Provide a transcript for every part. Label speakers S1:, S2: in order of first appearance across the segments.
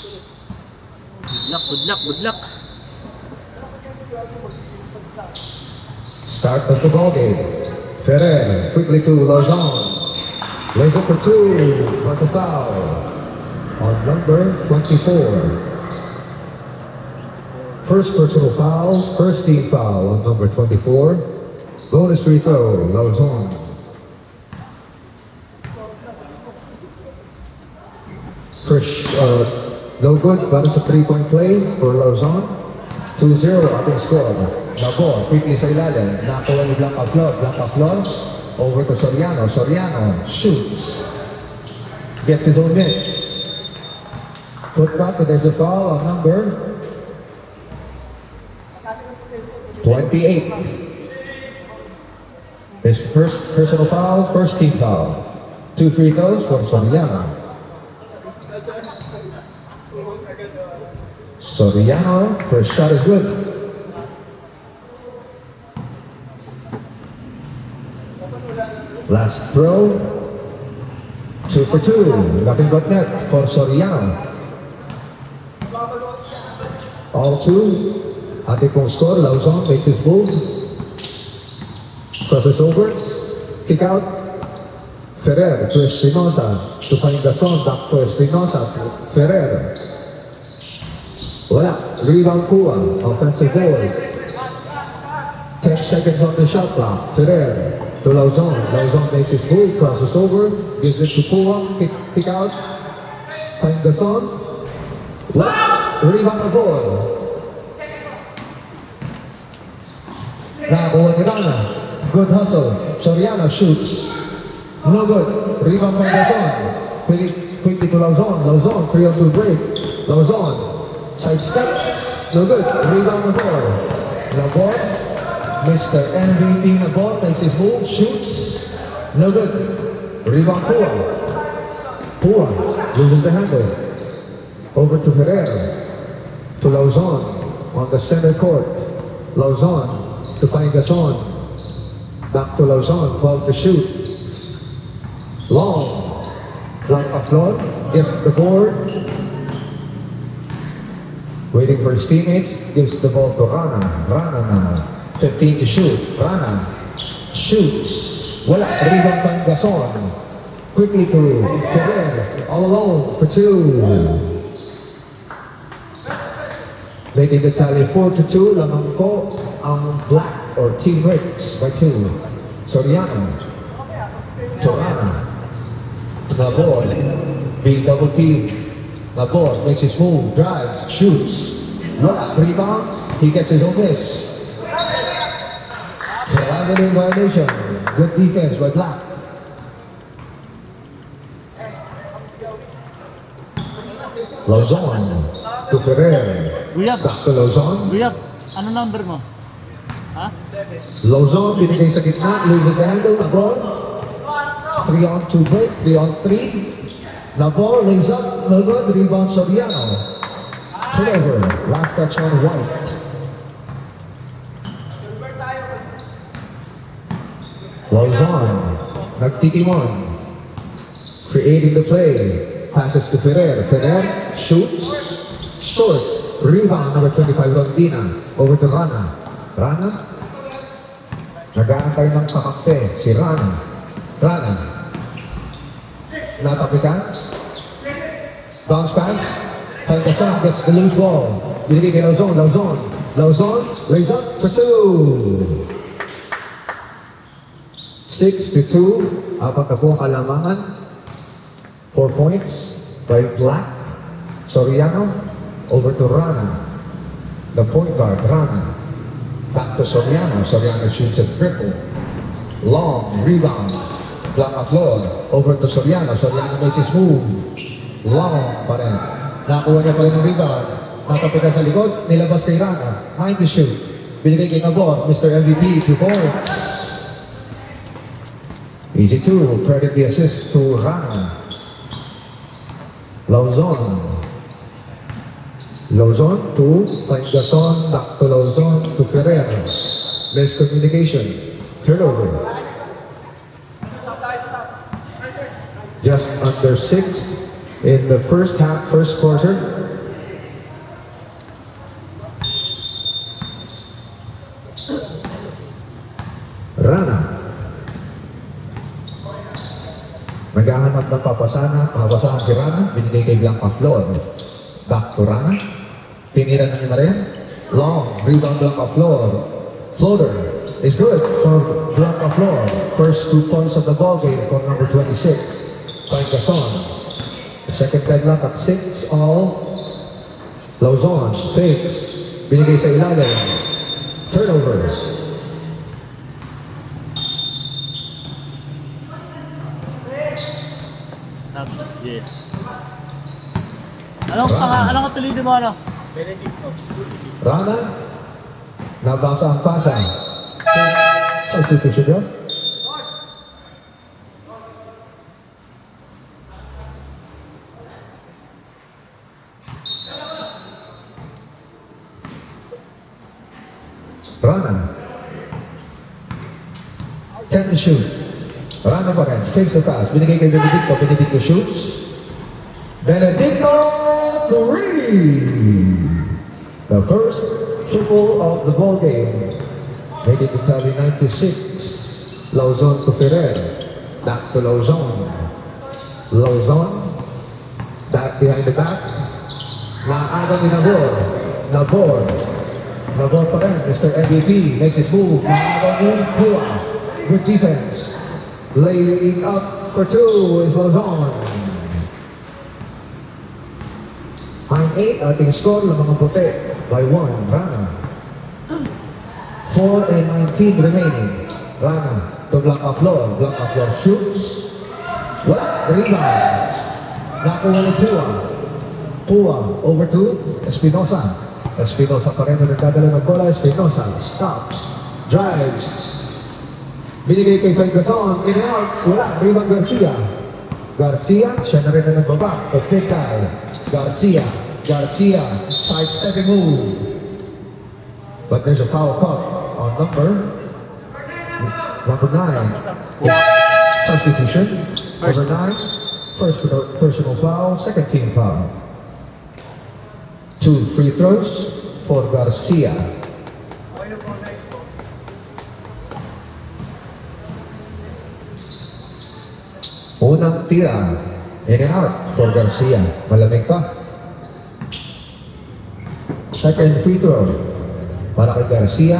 S1: Good luck, good luck, good luck.
S2: Start of the ball game. Ferrer quickly to Lozon. Lays it for two. But a foul on number 24. First personal foul, first team foul on number 24. Bonus free throw, Lozon. First, no good, but it's a three-point play for Lozon. 2-0 ating score. Nabor, quickly sa ilalim. Nakuha ni Blanca Flor. Over to Soriano. Soriano shoots. Gets his own net. Put back, but there's a foul on number 28. His first personal foul, first team foul. 2 free throws for Soriano. Soriano, first shot is good. Last throw, 2 for 2. Nothing but net for Soriano. All 2. Ating pong score, Lozon makes his move. Crosses over. Kick out. Ferrer to Espinosa. To find Gason. Back to Espinosa. Ferrer. Wala. Rebound Kua. Offensive board. 10 seconds on the shot clock. Ferrer to Lozon. Lozon makes his move. Crosses over. Gives it to Kua. Kick out. Find Gason. Wala. Rebound the board. Nakakuha ni Rana. Good hustle. Soriano shoots. No good. Rebound by Gason. Quickly to Lozon. Lozon, 3-on-2 break. Lozon. Side step. No good. Rebound the ball. Nabor. Mr. MVP Nabor takes his move. Shoots. No good. Rebound Pua. Pua loses the handle. Over to Ferrer. To Lozon. On the center court. Lozon. To find Gason. Back to Lozon, 12 to shoot. Long. Blanca Flor gets the board. Waiting for his teammates. Gives the ball to Rana. Rana now. 15 to shoot. Rana shoots. Wala. Rebound by Gason. Quickly to Ferrer. All alone for 2. Making the tally 4-2. Lamang ko ang black or team breaks by 2. Soriano. Torana. Nabor. Being double teamed. Nabor makes his move. Drives. Shoots. Wala. Rebound. He gets his own miss. Traveling violation. Good defense by Black. Lozon to Ferrer.
S1: Guyab.
S2: Back to Lozon.
S1: Guyab, ano number mo? Ha?
S2: Lozon, binigay sa gitna, loses the handle, Nabor. 3-on-2 break, 3-on-3. Nabor lays up, no good, rebound Soriano. Turnover, last touch on White. Lozon, nagtitimon. Creating the play, passes to Ferrer. Ferrer shoots, short. Rebound number 25, Rondina. Over to Rana. Rana. Nag-aantay ng kakampi. Si Rana. Rana. Natapikan. Bounce pass. Gason gets the loose ball. Binigay kay Lozon. Lozon. Lozon lays up for 2. 6-2. Apat na po kalamangan. 4 points by Black. Soriano. Over to Rana. The point guard, Rana. Back to Soriano. Soriano shoots a triple. Long rebound. Blanca Flor. Over to Soriano. Soriano makes his move. Long pa rin. Nakuha niya pa rin ng rebound. Natapitan sa likod. Nilabas kay Rana. Behind the shoot. Binigay kay Nabor. Mr. MVP, 2 points. Easy 2. Credit the assist to Rana. Lozon. Lozon to Gason, back to Lozon to Ferrer. Miscommunication. Turnover. Just under 6 in the first half, first quarter. Hinahanap ng papasahan si Rana, binigay kay Blanca Flor. Back to Rana. Tinira na niya na rin. Long, rebound Blanca Flor. Floater is good for Blanca Flor. First 2 points of the ball game for number 26, Frank Gason. The second deadlock at 6 all. Lauzon, fakes, binigay sa ilalim. Turnover.
S1: Yeah. Anong apelido mo, ano? Benedicto.
S2: Rana, nabasa ang pasa. Substitution yun. Rana. 10 to shoot. Rana pa rin. Takes the pass. Binigay kay Benedicto. Benedicto shoots. Benedicto 3! The first triple of the ball game. Making the tally 9-6. Lauzon to Ferrer. Back to Lauzon. Lauzon. Back behind the back. Naaga ni Nabor. Nabor pa rin. Mr. MVP makes his move. Naaga ni Pua. Good defense. Laying up for 2 is Lauzon. 9-8 ating score ng mga puti by 1. Rana. 4:19 remaining. Rana to Blanca Flor. Blanca Flor shoots. Wala. Rebound. Nakuha ni Pua. Pua over to Espinosa. Espinosa pa rin na nagdadala ng bola. Espinosa stops. Drives. Binigay kay Frank Gason. In and out. Wala. Rebound Garcia. Garcia. Siya na rin na nagbaba. O big guy. Garcia. Side-stepping move. But there's a foul caught on number 9. Substitution. Number 9. First personal foul. Second team foul. 2 free throws for Garcia. Unang tira. In and out for Garcia. Malamig pa. Second free throw para kay Garcia.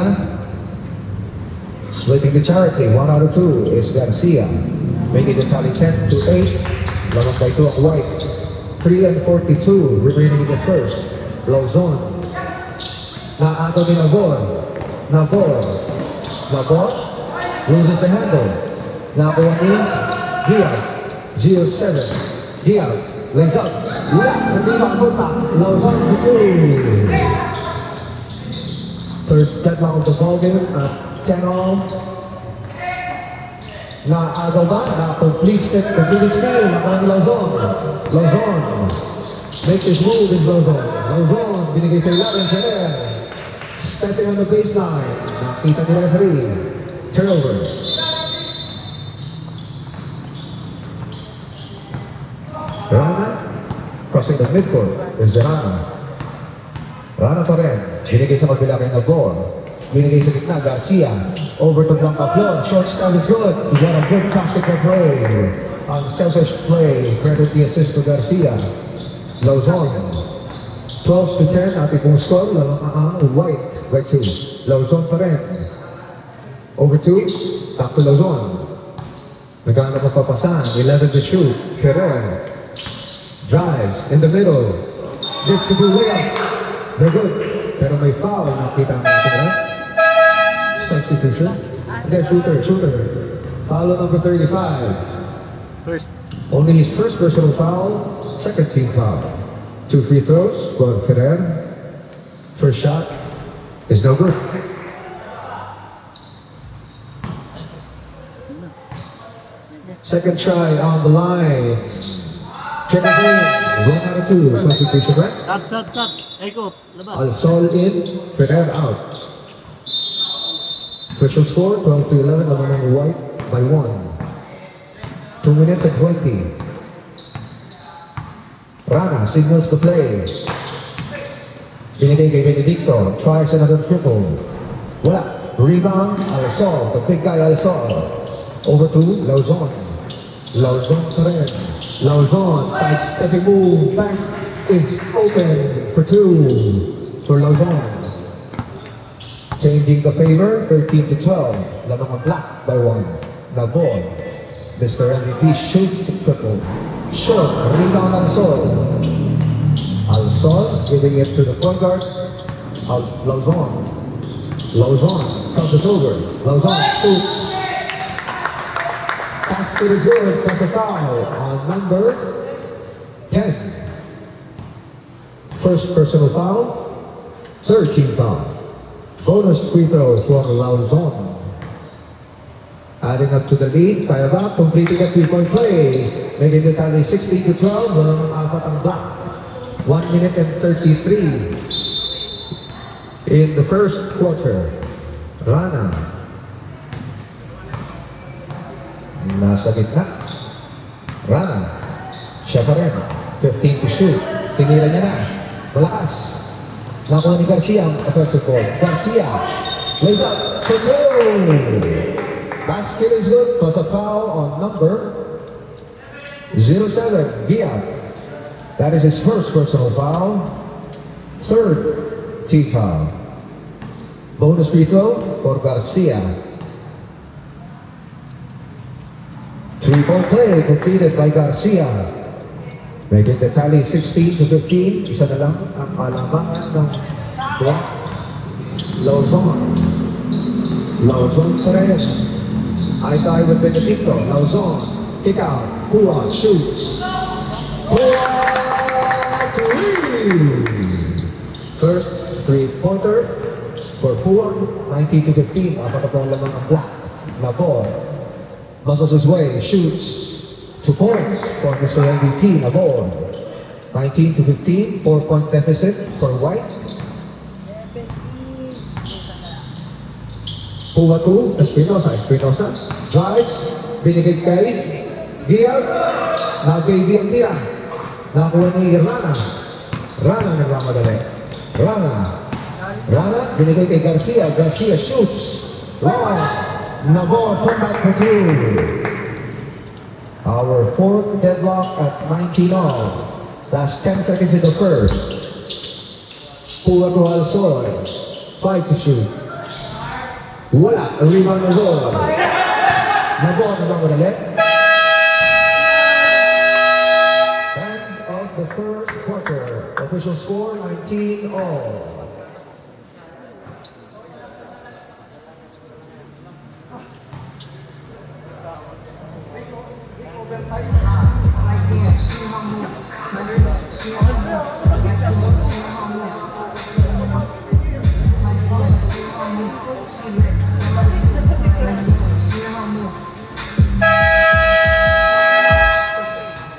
S2: Splitting the charity. 1 out of 2 is Garcia. Making the tally 10-8. Lamang by 2 ang White. 3:42 remaining in the first. Lauzon. Naato ni Nabor. Nabor loses the handle. Nakuha ni Giab. 0-7. Giab lays up. Hindi mapunta. Lauzon to 2. Third deadlock of the ball game at 10 all. Naagaw ba? Na-complete steal. Nakuha ni Lauzon. Lauzon. Make his move is Lauzon. Lauzon. Binigay sa ilalim. Stepping on the baseline. Nakita ni referee. Turnover. Rana. Crossing the midcourt is Rana. Rana pa rin. Binigay sa magbilak ng Nabor. Binigay sa gitna. Garcia. Over to Blanca Flor. Short style is good. He got a good basketball play. Unselfish play. Credit the assist to Garcia. Lauzon. 12-10 ating pong score. White by 2. Lauzon pa rin. Over 2. Back to Lauzon. Nagana pa papasan. 11 to shoot. Ferrer. Drives in the middle. Good to do layup. They're good. Pero may foul. Nakita ang natin. Substitution. Hindi, shooter. Foul number 35.
S1: First.
S2: Only his first personal foul. Second team foul. 2 free throws for Ferrer. First shot is no good. Second try on the line. Check it in. 1 out of 2. Substitution, right?
S1: Sat. Eko, labas.
S2: Al-Sol in. Ferrer out. Official score 12-11. Lamang White by 1. 2 minutes and 20. Rana signals the play. Binigay kay Benedicto. Tries another triple. Wala. Rebound. Al-Sol. The big guy Al-Sol. Over to Lauzon. Lauzon pa rin. Lauzon, side-stepping move, back is open for 2 for Lauzon. Changing the favor, 13 to 12. Lamang ang black by 1. Navon. Mr. MVP shoots triple. Short, rebound Alsol. Alsol giving it to the point guard. Lauzon. Lauzon crosses over. Lauzon shoots. Basket is good. That's a foul on number 10. First personal foul. 13 foul. Bonus free throw for Lauzon. Adding up to the lead, Kaya ba completing a 3-point play. Making the tally 16 to 12. Walang ang apat ang black. 1 minute and 33 in the first quarter. Rana. Nasa gitna. Rana. Siya pa rin. 15 to shoot. Tinira niya na. Malakas. Nakuha ni Garcia ang offensive ball. Garcia. Lays up for 2. Basket is good. Plus a foul on number 07. Gia. That is his first personal foul. Third team foul. Bonus free throw for Garcia. 3-point play completed by Garcia. Making the tally 16 to 15. Isa na lang ang kalamangan ng block. Lauzon. Lauzon pa rin. Eye-to-eye with Benedicto. Lauzon. Kick out. Juan shoots. Juan! First three-pointer for Juan. 19 to 15. Apat na pong lamang ang black. Nabor. Muscles his way. Shoots. 2 points for Mr. MVP, Nabor. 19 to 15, 4-point deficit for White. Puma 2, Espinosa. Espinosa drives, binigay kay Diaz. Nag-baby ang tira. Nakuha ni Rana. Rana nagmamadali. Rana, binigay kay Garcia. Garcia shoots. Long. Nabor, come back for 2. Our fourth deadlock at 19 all. Last 10 seconds in the first. Pula to Alsol. 5 to shoot. Wala. A rebound na goal. Nabor na ba madali? End of the first quarter. Official score 19 all.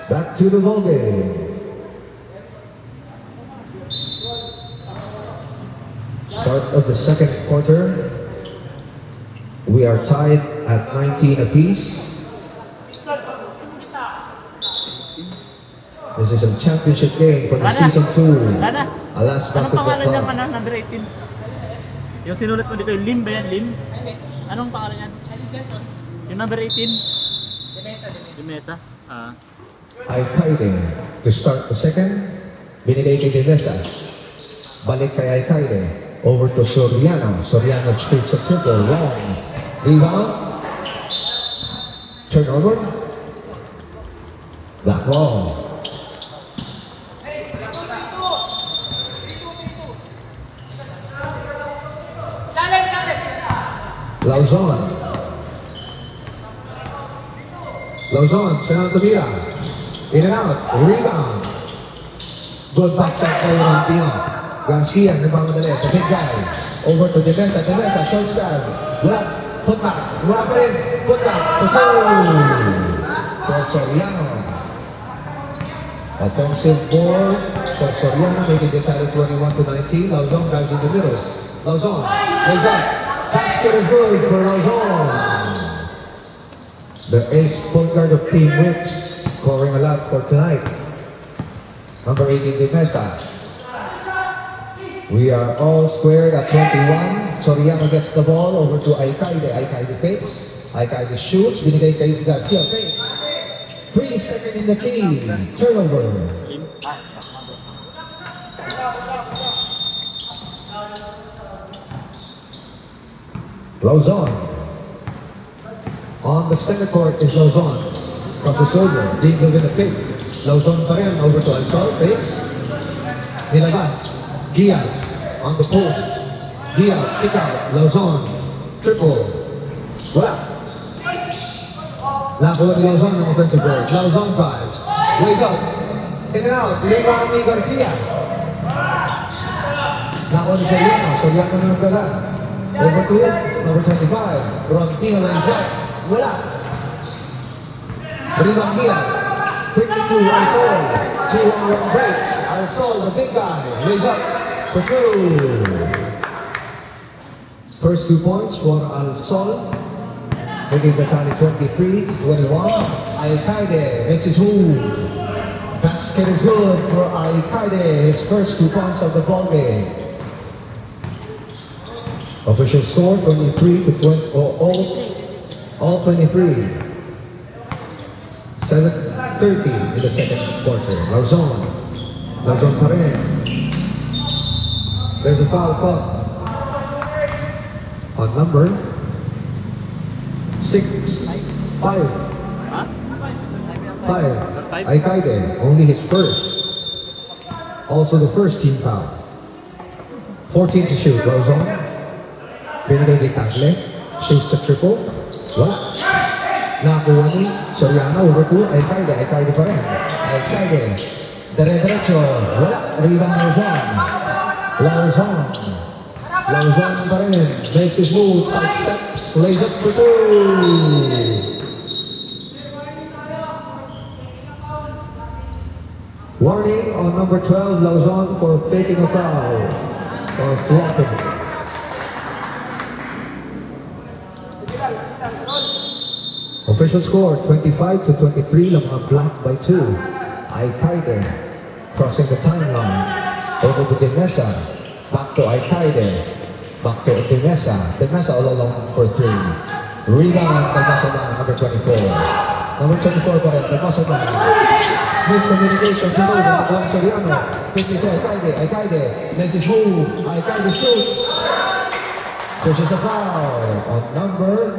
S2: Back to the ball game. Start of the second quarter. We are tied at 19 apiece. This is a championship game for the season 2.
S1: Rana,
S2: Alas
S1: anong pangalan
S2: Basketball
S1: niya number 18? Yung sinulat mo dito, yung Lim ba yan? Lim? Anong pangalan yan? Yung number 18? Dimesa.
S2: Alcaide to start the second. Binigay kay Dimesa. Balik kay Alcaide. Over to Soriano. Soriano shoots a triple. Wrong. Rebound. Turnover. Black ball. Lauzon. Lauzon, siya na tumira. In and out, rebound. Good backside play ng Pino. Garcia, nagmamadali sa big guy. Over to Dimesa, Dimesa, short style. Wala, put back, wala pa rin. Put back, for 2. For Soriano. Offensive board for Soriano, making the tally 21 to 19. Lauzon drives in the middle. Lauzon, lays up. Basket is good for Lauzon. The ace point guard of Team Wicks scoring a lot for tonight. Number 18, Dimesa. We are all squared at 21. Soriano gets the ball over to Alcaide. Alcaide fakes. Alcaide shoots. Binigay kay Garcia. Fakes. 3 seconds in the key. Turnover.
S1: Lim.
S2: Lauzon. On the center court is Lauzon. Crosses over. Dingle with the pick. Lauzon pa rin. Over to Alsol. Fakes. Nilabas. Gia. On the post. Gia. Kick out. Lauzon. Triple. Wala. Nakuha ni Lauzon ng offensive board. Lauzon drives. Lays up. In and out. Leroy Garcia. Nakuha ni Soriano. Soriano na nagdala. Over to it. Number 25. Frontino lays up. Wala. Rebound Gia. Quick to Alsol. 2-on-1 break. Alsol, the big guy. Lays up for 2. First 2 points for Alsol. Making the tally 23-21. Alcaide makes his move. Basket is good for Alcaide. His first 2 points of the ball game. Official score 23-20. All 23. 7:30 in the second quarter. Lauzon. Lauzon pa rin. There's a foul call on number 6, 5. Alcaide, only his first. Also the first team foul. 14 to shoot. Lauzon. Pinagay ni Tagle. Shoots a triple. Wala. Nakuha ni Soriano. Over to Alcaide. Alcaide pa rin. Alcaide. Dire-diretso. Wala. Rebound Lauzon. Lauzon. Lauzon pa rin. Makes his move. Accepts. Lays up for 2. Warning on number 12, Lauzon, for faking a foul. Or flopping. Official score 25-23. Lamang blocked by 2. Alcaide crossing the timeline. Over to Dimesa. Back to Alcaide. Back to Dimesa. Dimesa all along for 3. Rebound, Dimesa na number 24. Number 24 pa rin, Dimesa na. Miscommunication to move on Juan Soriano. 52 Alcaide. Alcaide makes his move. Alcaide shoots. Pushes a foul on number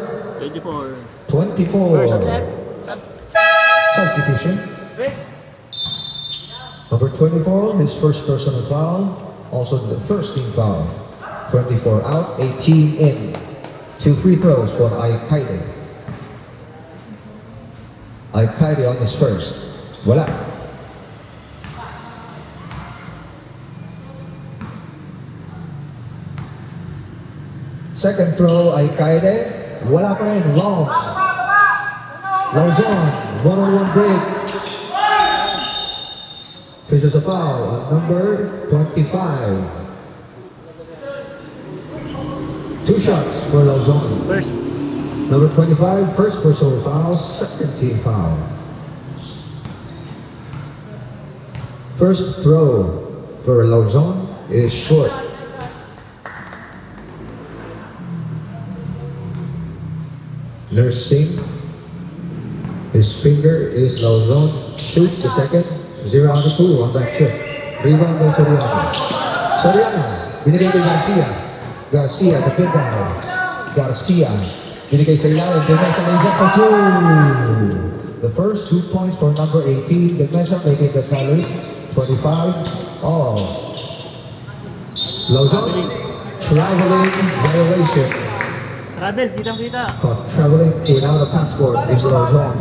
S2: 24. Substitution. Number 24, his first personal foul. Also the first team foul. 24 out, 18 in. 2 free throws for Alcaide. Alcaide on his first. Wala. Second throw, Alcaide. Wala pa rin. Long. Lauzon. 1-on-1 break. Fishes a foul on number 25. 2 shots for Lauzon.
S1: First.
S2: Number 25, first personal foul, second team foul. First throw for Lauzon is short. Nursing his finger is Lauzon. Shoots the second. 0 out of 2 on that trip. Rebound by Soriano. Soriano, binigay kay Garcia. Garcia, the big guy. Garcia, binigay sa ilalim. Dimesa lays up for 2. The first 2 points for number 18. Dimesa making the tally 25 all. Lauzon, traveling violation.
S1: Travel, kitang-kita.
S2: Caught traveling without a passport is Lauzon.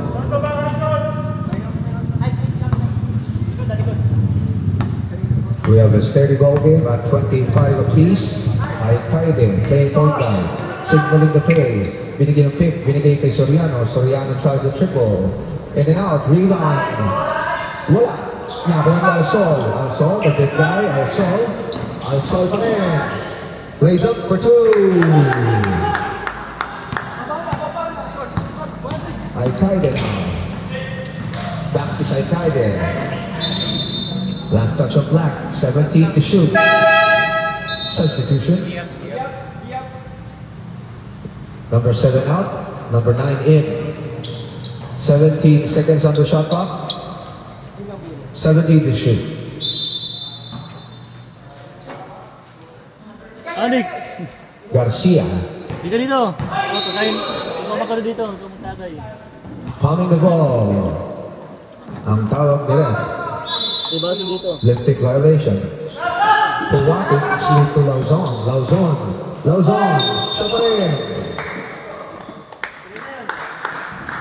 S2: We have a steady ball game at 25 apiece. Alcaide playing point guard, signaling the play. Binigay ng pick, binigay kay Soriano. Soriano tries the triple. In and out, rebound. Wala. Nakuha ni Alsol. Alsol, the big guy. Alsol. Alsol pa rin. Plays up for 2. Alcaide now. Back to Alcaide. Last touch of Black, 17 to shoot. Substitution. Number 7 out, number 9 in. 17 seconds on the shot clock. 17 to shoot.
S1: Anik!
S2: Garcia.
S1: Di ka dito. Pagkain. Ikaw magkano dito. Ikaw magtagay.
S2: Palming the ball. Ang tawag nila.
S1: Diba sa dito?
S2: Left-pick violation. Puwating slip to Lauzon. Lauzon. Lauzon. Sabarin.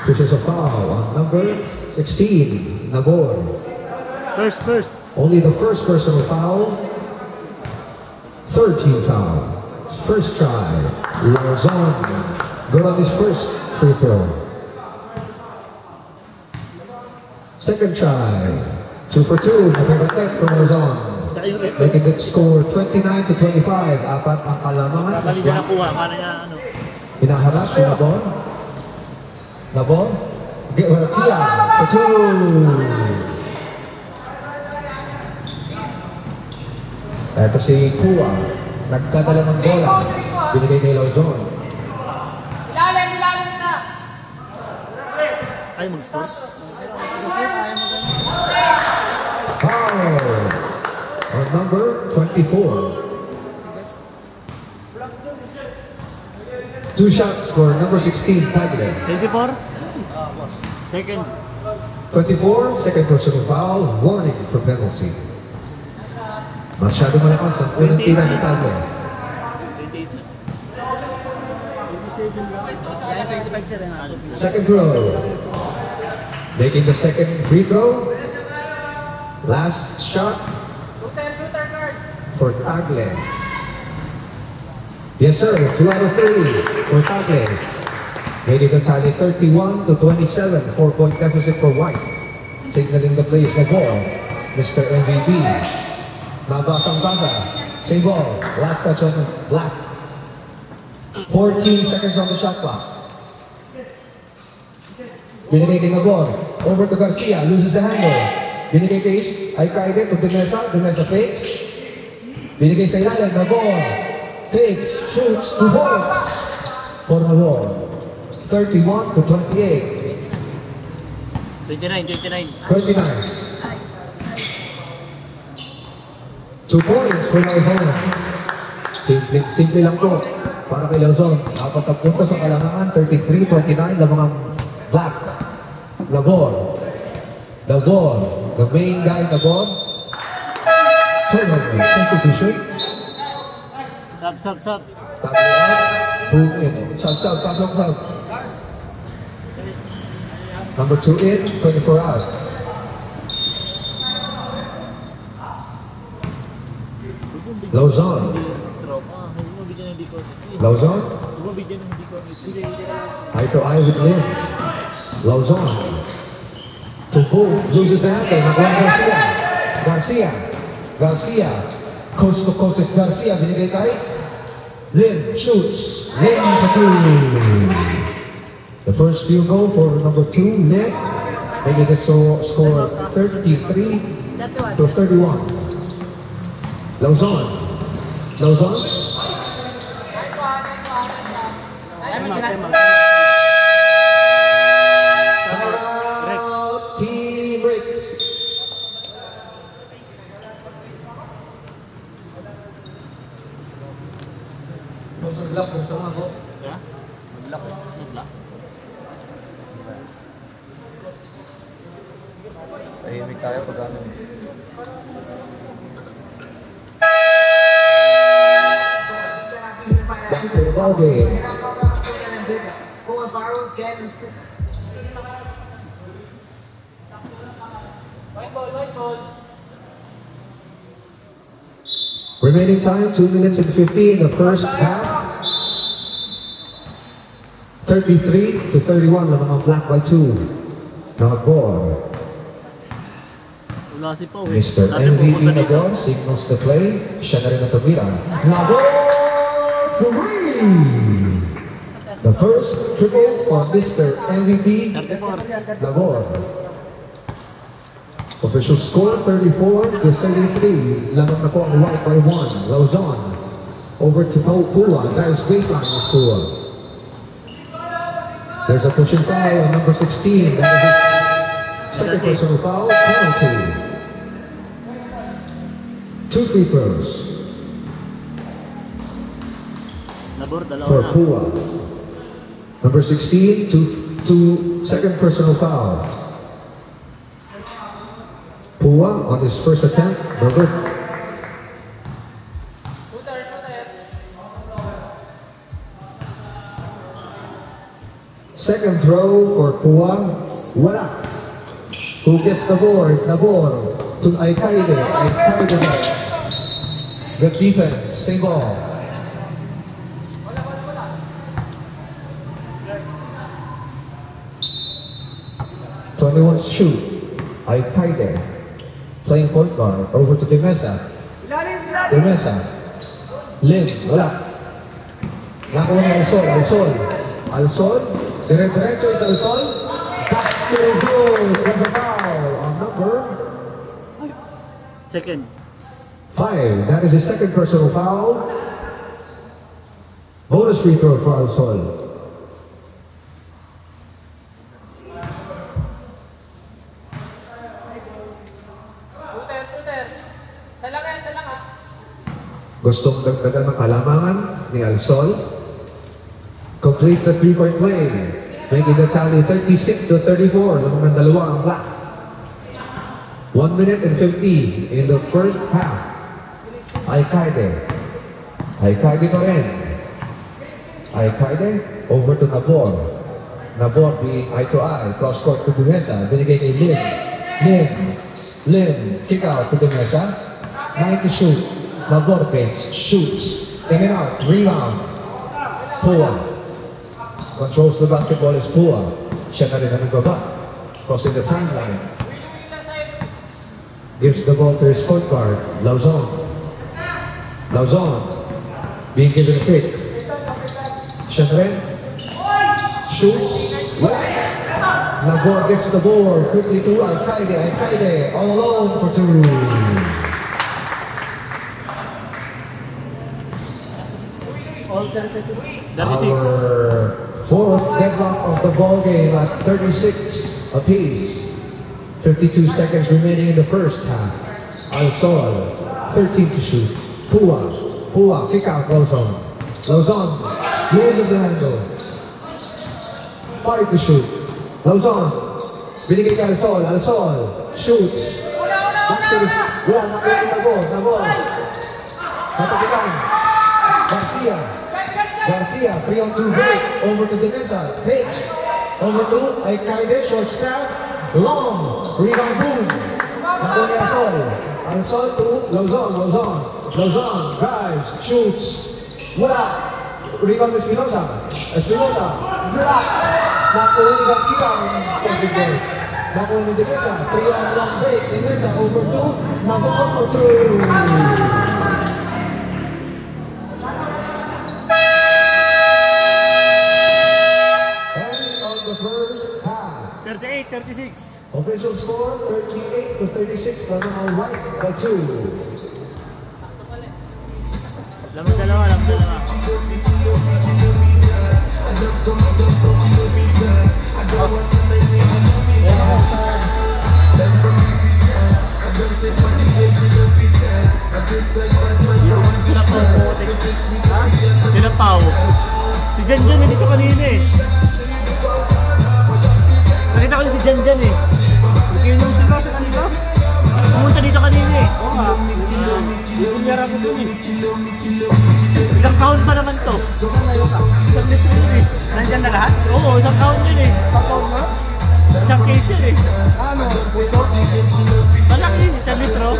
S2: This is a foul on number 16, Nabor.
S1: First.
S2: Only the first personal foul. Third team foul. First try. Lauzon. Good on his first free throw. Second try. 2 for 2. Nakagatek from Lauzon. Making it score 29 to 25. Apat ang kalamangan.
S1: Bali niya nakuha. Paano niya ano?
S2: Hinaharap si Nabor. Nabor. Garcia. For 2. Ito si Kua. Nagkadala ng bola. Binigay kay Lauzon.
S3: Ilalim na!
S1: Ay, mag-score?
S2: Foul on number 24. 2 shots for number 16, Tagle.
S1: 24? Second.
S2: 24, second personal foul. Warning for penalty. Masyado malakas ang unang tira ni Tagle.
S1: 28 na.
S2: Second throw. Making the second free throw. Last shot for Tagle. Yes sir, 2 out of 3 for Tagle. Making the tally 31 to 27. 4-point deficit for White. Signaling the play is the ball. Mr. MVP. Nabasang-basa. Same ball. Last touch on Black. 14 seconds on the shot clock. Binigay kay Nabor. Over to Garcia. Loses the handle. Binigay kay Aikaide to Demesa. Demesa fakes. Binigay sa ilalim. Nabor. Fakes. Shoots. 2 points. For Nabor. 31 to 28.
S1: 29.
S2: 29. 2 points for Lauzon. Simple lang po. Para kay Lauzon. 4 na puntos sa kalangan. 33-29. Lamang ang Black. Nabor. Nabor. The main guy, Nabor. Turnover. Substitution.
S1: Sub.
S2: Tabi out. Boom in. Sub. Pasok sub. Number 2 in. 24 out. Lauzon. Lauzon. Eye to eye with Lynn. Lauzon. To Bull. Loses the handle. Nagawang Garcia. Coast to coast is Garcia. Binigay kay Lynn. Shoots. Lynn for 2. The first field goal for number 2, Lynn. Making the score 33 to 31. Lauzon. Team breaks. Block sa mga boss.
S1: Yeah? Mag-lock.
S4: Tahimik tayo pag ano.
S2: Back to the ball game. Remaining time 2 minutes and 50 in the first half. 33 to 31 lamang ang Black by 2. Nabor.
S1: Wala si Pau eh.
S2: Mr. MVP Nabor signals the play. Siya na rin ang tumira. Nabor! 3! The first triple for Mr. MVP
S1: 34.
S2: Nabor. Official score 34 to 33. Lamang na po ang White by 1. Lauzon. Over to Pua. That is baseline is Pua. There's a pushing foul on number 16. That is his second personal foul, penalty. 2 free throws
S1: Nabor, dalawa
S2: for
S1: na.
S2: Pua. Number 16, second personal foul. Pua on his first attempt, number second throw for Pua. Wala. Who gets the board? Nabor to Aykaide. Aykaide. Good defense. Same ball. Shoot. Aykaide. Playing point guard. Over to Demesa. Demesa. Lim. Wala. Nakuha ni Alsol. Alsol. Alsol. Dire-diretso is Alsol. That's still good. There's a foul on number
S1: Second.
S2: 5. That is his second personal foul. Bonus free throw for Alsol. Gustong dagdagan ng kalamangan ni Alsol. Complete the 3-point play. Making the tally 36-34. Lamang ng dalawa ang black. 1 minute and 50 in the first half. Aykaide. Aykaide pa rin. Aykaide over to Nabor. Nabor being eye to eye. Cross court to Dumesa. Binigay kay Lim. Lim. Kick out to Dumesa. 9 to shoot. Nabor fakes. Shoots. Taken out. Rebound. Pua. Controls the basketball is Pua. Siya na rin ang nagbaba. Crossing the timeline. Gives the ball to his point guard. Lauzon. Lauzon. Being given a pick. Siya na rin. Shoots. Left. Nabor gets the ball. Quickly to Aykaide. Aykaide all alone for 2.
S1: All 36.
S2: Our fourth deadlock of the ball game at 36 apiece. 52 seconds remaining in the first half. Alsol, 13 to shoot. Pua, kick out Lauzon. Lauzon loses the handle. 5 to shoot. Lauzon, binigay kay Alsol. Alsol shoots. Nabor. Natakitan. Garcia, 3-on-2 break, over to Demesa, pitch, over to Aykaide, short step, long, rebound boom, Nabor ni Alsol to Lauzon, drives, shoots, wala, rebound Espinosa, block, nakuha ni Garcia, nakuha ni Demesa, 3-on-1 break, Demesa over to Nabor for 2.
S1: Ah. 38-36.
S2: Official score 38-36. Panama right by 2.
S1: Lamang dalawa. Sila Pao. Si Janjan dito kanina eh. Nakita ko si Janjan eh. Yun yung sila sa kanila. Pumunta dito kanina eh. Oo nga. Bunyara ko dun eh. Isang count pa naman to. Isang litro yun eh. Nandyan na lahat? Oo, isang count yun eh. Isang count na? Isang case yun eh. Ano? Malaki, isang litro.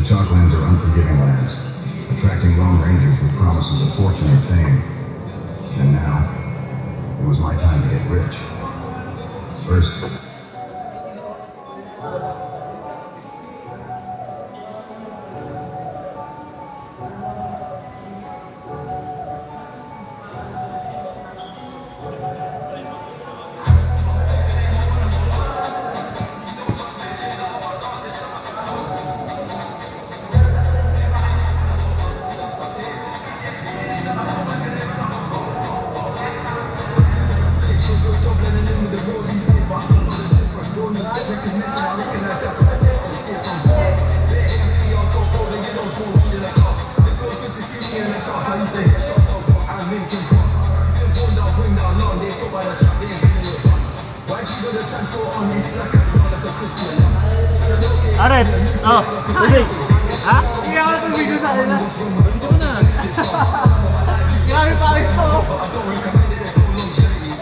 S5: Chalklands are unforgiving lands, attracting lone rangers with promises of fortune and fame. And now, it was my time to get rich. First,
S1: Arep, oh, tubig. Ha?
S3: Hindi ako tubig ko sa nila.
S1: Gusto mo na.
S3: Grabe pare ko.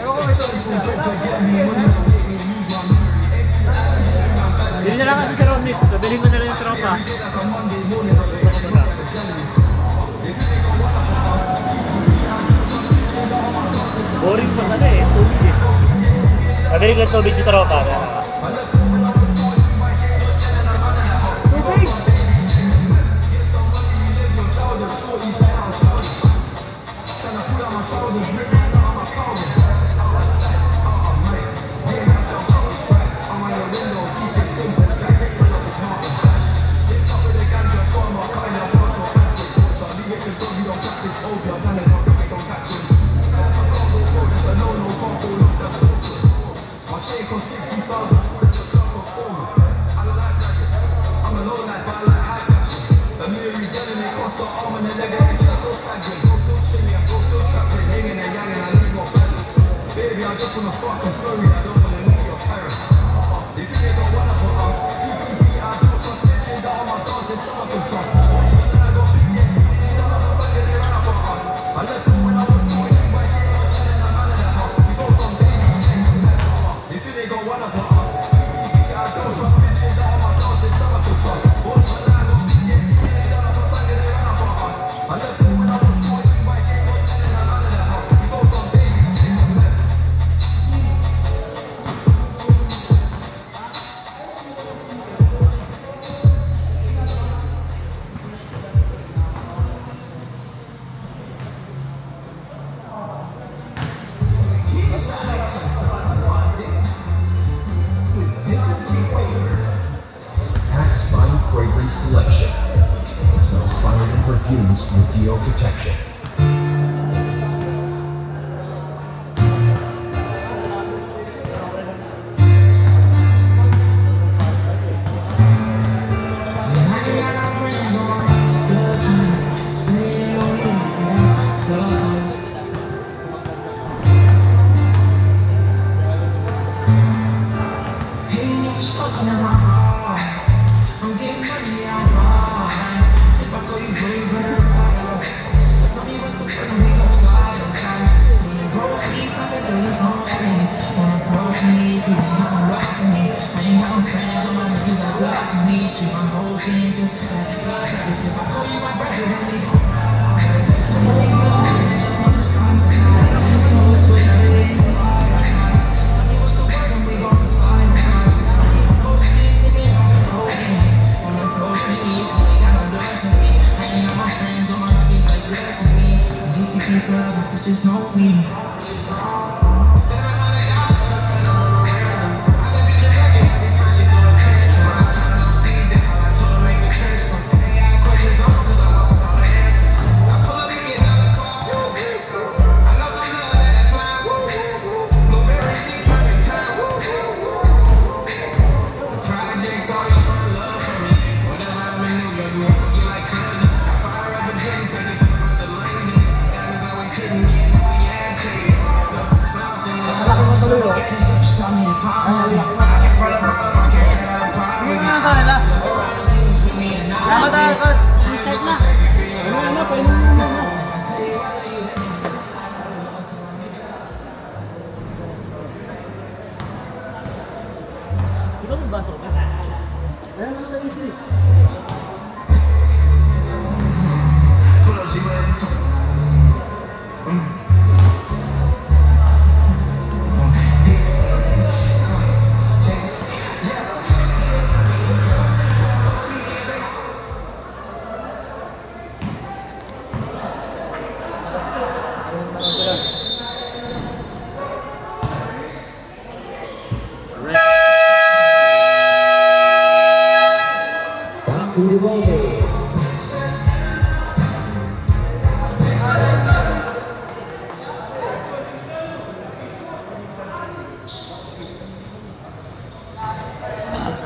S3: Ewan ko may tubig na.
S1: Bili na lang kasi si Romney. Pabiling ko na lang yung tropa. Boring pa sana eh. Tubig eh. Pabiling ko yung tubig si tropa.
S6: Collection. It smells finer than perfumes with Dio Protection.
S7: Just know me.
S1: Di ba may baso ka? Ayan, ano na yung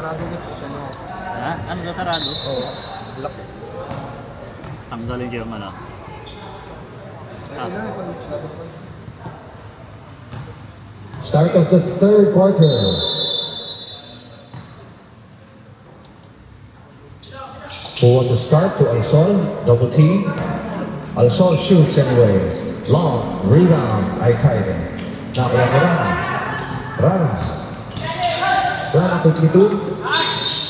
S3: sarado na po siya, no?
S1: Ha? Ano daw sarado?
S3: Oo. Lock.
S1: Tanggalin ko yung ano.
S3: Ayun na, pag-start po.
S2: Start of the third quarter. Who want to start? To Alsol, double team. Alsol shoots anyway. Long, rebound, Aikaide. Nakuha ni Rana. Rana quickly to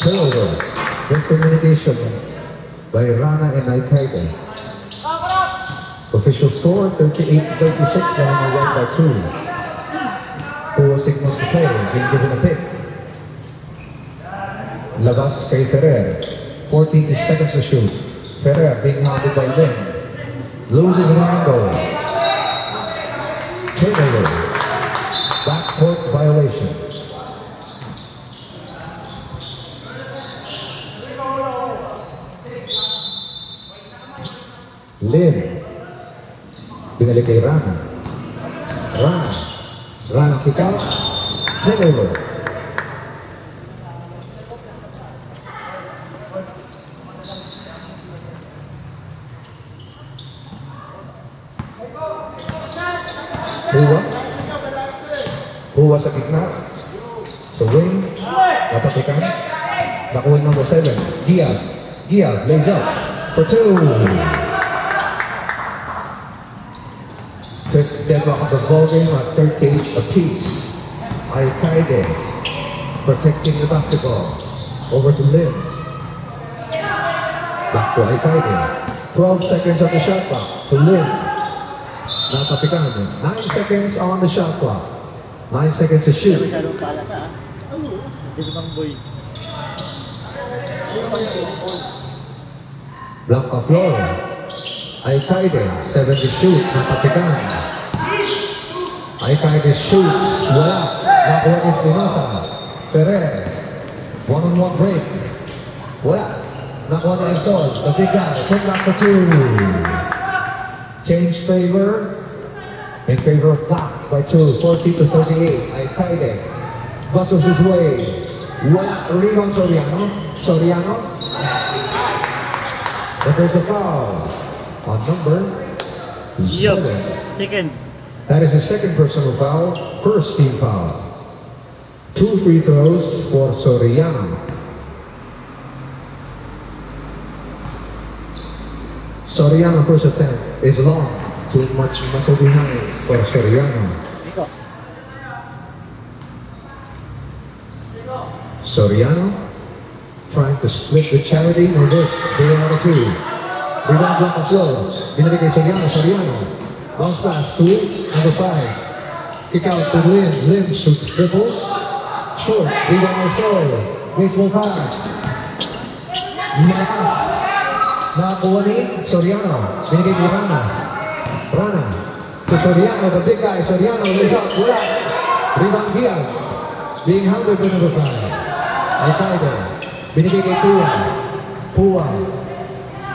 S2: turnover. Miscommunication by Rana and Aikaide. Official score 38-36, Rana won by 2. Who signals the play, being given a pick. Labas kay Ferrer. 14 seconds to shoot. Ferrer being hounded by Lin. Loses an angle. Turnover. Backcourt violation. Lin. Binalik kay Rana. Rana kick out. Turnover. Huwa sa gitna. Sa wing. Natapikan. Nakuha number 7. Gia lays up for 2. First deadlock of the ball game at 38 apiece. Aikaide protecting the basketball. Over to Lin. Back to Aikaide. 12 seconds on the shot clock. To Lin. Natapikan. 9 seconds on the shot clock. 9 seconds to shoot.
S1: Masyadong pala ka, ah. Dito bang boy?
S2: Block of floor. Aikaide, 7 to shoot. Natapikan. Aikaide shoots. Wala. Nakuha ni Espinosa. Ferrer. One-on-one break. Wala. Nakuha ni Alsol. The big guy. Put back for 2. Change favor. In favor of Black by 2. 40-38. Aikaide. Buzzes his way. Wala. Rebound Soriano. But there's a foul on number 7.
S1: Second.
S2: That is the second personal foul, first team foul. 2 free throws for Soriano. Soriano first attempt is long, too much muscle behind for Soriano. Soriano trying to split the charity, no good. 3 out of 2. Rebound block of flow. Binalik kay Soriano. Bounce pass to number 5. Kick out to Lin. Lin shoots triple. Short. Rebound Alsol. Baseball pass. Malakas. Nakakuha ni Soriano. Binigay kay Rana. To Soriano, the big guy. Soriano lays up. Wala. Rebound Gian. Being hounded by number 5. Aikaide. Binigay kay Pua.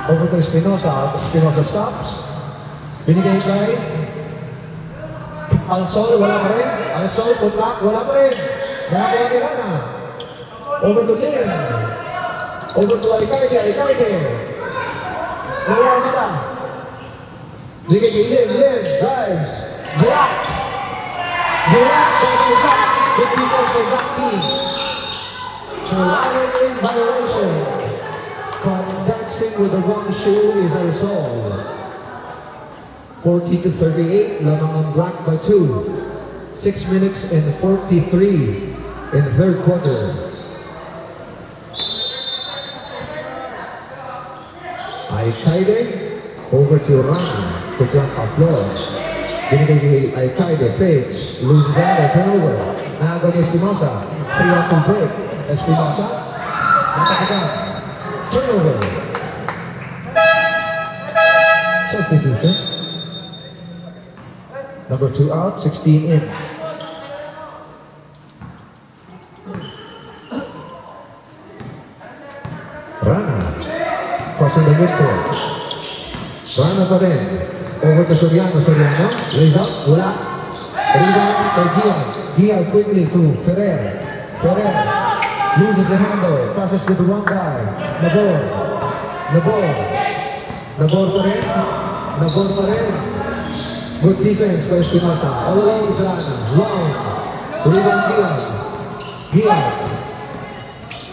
S2: Over to Espinosa. Espinosa stops. Binigay kay Alsol, wala pa rin. Alsol, put back, wala pa rin. Nakakuha ni Rana. Over to Lin. Over to Aikaide. Wala sila. Binigay kay Lin. Drives. Block. The people for that team. Toronto in violation. Dancing with the wrong shoe is Alsol. 40-38, lamang ang Black by 2. 6 minutes and 43 in the third quarter. Aikaide over to Rana to block off floor. Binigay kay Aikaide, face, loses out, turnover. Nagawa ni Espinosa, 3 on 2 break. Espinosa, natapakan. Turnover. Substitution. Number 2 out, 16 in. Rana, crossing the midcourt. Rana pa rin. Over to Soriano. Lays up, wala. Rebound kay Gia quickly to Ferrer. Loses the handle. Passes to the wrong guy. Nagor. Nagor. Nagor pa rin. Nagor pa rin. Good defense by Espinosa. All alone is Rana. Long. Rebound Giab. Giab.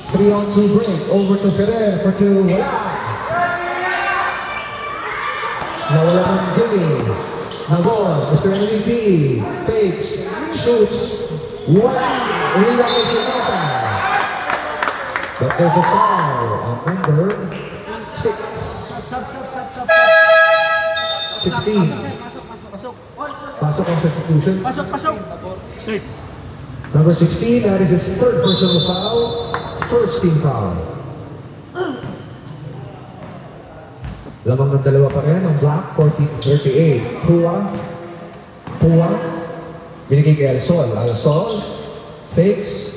S2: 3-on-2 break. Over to Ferrer for 2. Wala. Nawala ng Jimmy. Nagor. Mr. MVP. Fakes. Shoots. Wala. Rebound by Espinosa. But there's a foul on number 6. 16. Pasok ang substitution.
S1: Pasok. Third.
S2: Number 16, that is his third personal foul. First team foul. Lamang ng dalawa pa rin ang Black, 40-38. Pua. Binigay kay Alsol. Alsol. Fakes.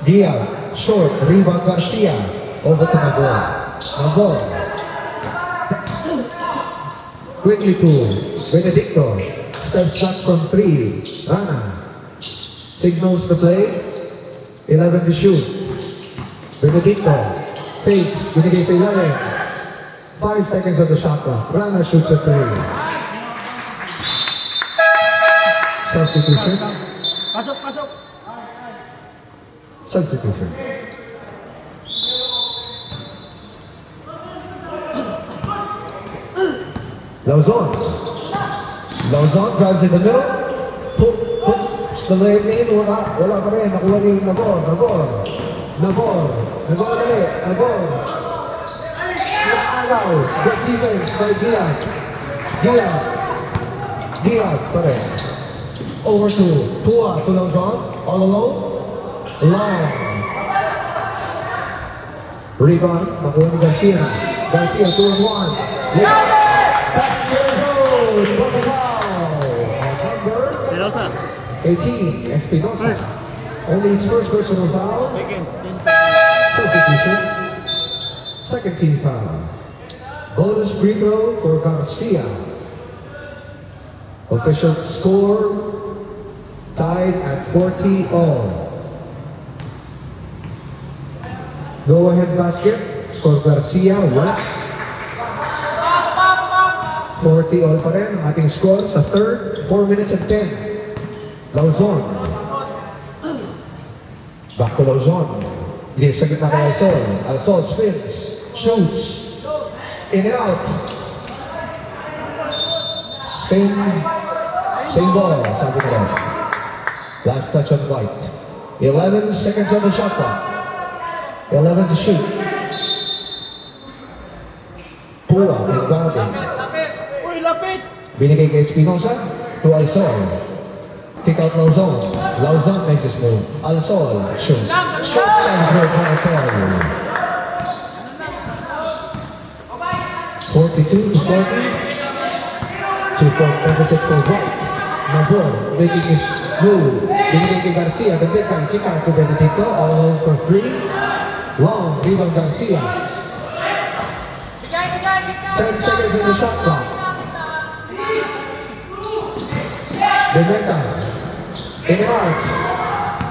S2: Diab, short, rebound Garcia, over to Nagor. Nagor. Quickly to Benedicto. Step shot from 3. Rana. Signals the play. 11 to shoot. Benedicto. Fakes. Binigay kay Lare. 5 seconds on the shot clock. Rana shoots a 3. Substitution.
S1: Pasok.
S2: Substitution. Lauzon drives in the middle. Puts the lane in. Wala pa rin. Nakuha ni Nagor. Nagor ulit. Nagor. Naalaw. Good defense by Diab pa rin. Over to Pua to Lauzon. All alone. Long. Rebound, nakuha ni Garcia. Garcia, 2-on-1. That's your goal. What's a foul?
S1: Espinosa.
S2: 18, Espinosa. Only his first personal foul.
S1: Second.
S2: Substitution. Second team foul. Bonus free throw for Garcia. Official score tied at 40 all. Go ahead basket for Garcia, wala. 40 all pa rin ang ating score sa third, 4 minutes and 10. Lauzon. Back to Lauzon. Hindi, sa gitna kay Alsol. Alsol spins, shoots, in and out. Same ball, sabi ko rin. Last touch on White. 11 seconds on the shot clock. 11 to shoot. Pura, inbounding.
S1: Lapit!
S2: Binigay kay Espinosa to Alsol. Kick out Lauzon. Lauzon makes his move. Alsol, shoot. Shot stands for Alsol. 42 to 40. 2-point deficit for White. Nagor making his move. Binigay kay Garcia. The big man kick out to Benedicto. All alone for 3. Long, rebound Garcia. 10 seconds in the shot clock. Benessa. In and out.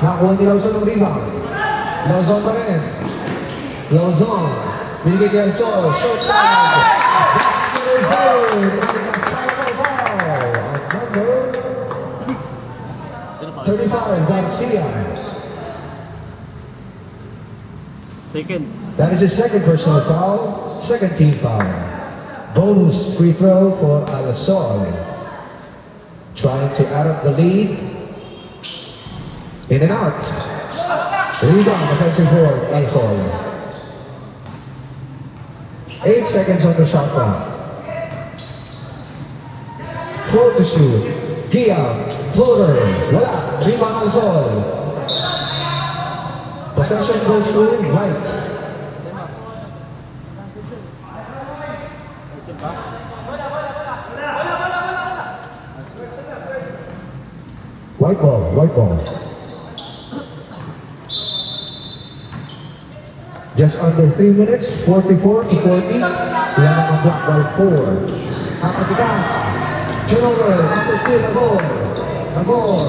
S2: Nakuha ni Lauzon ng rebound. Lauzon pa rin. Lauzon. Binigay kay Alsol. Short side. Basket is good. Number 35, Garcia.
S1: Second.
S2: That is his second personal foul, second team foul. Bonus free throw for Alsol. Trying to add up the lead. In and out. Rebound, offensive board, Alsol. 8 seconds on the shot clock. 4 to shoot. Giab, floater, wala. Rebound Alsol. Possession goes to White. White ball. Just under 3 minutes, 44 to 40. Lamang ang Black by 4. Ang katigang. Turnover, number steal, Nagor.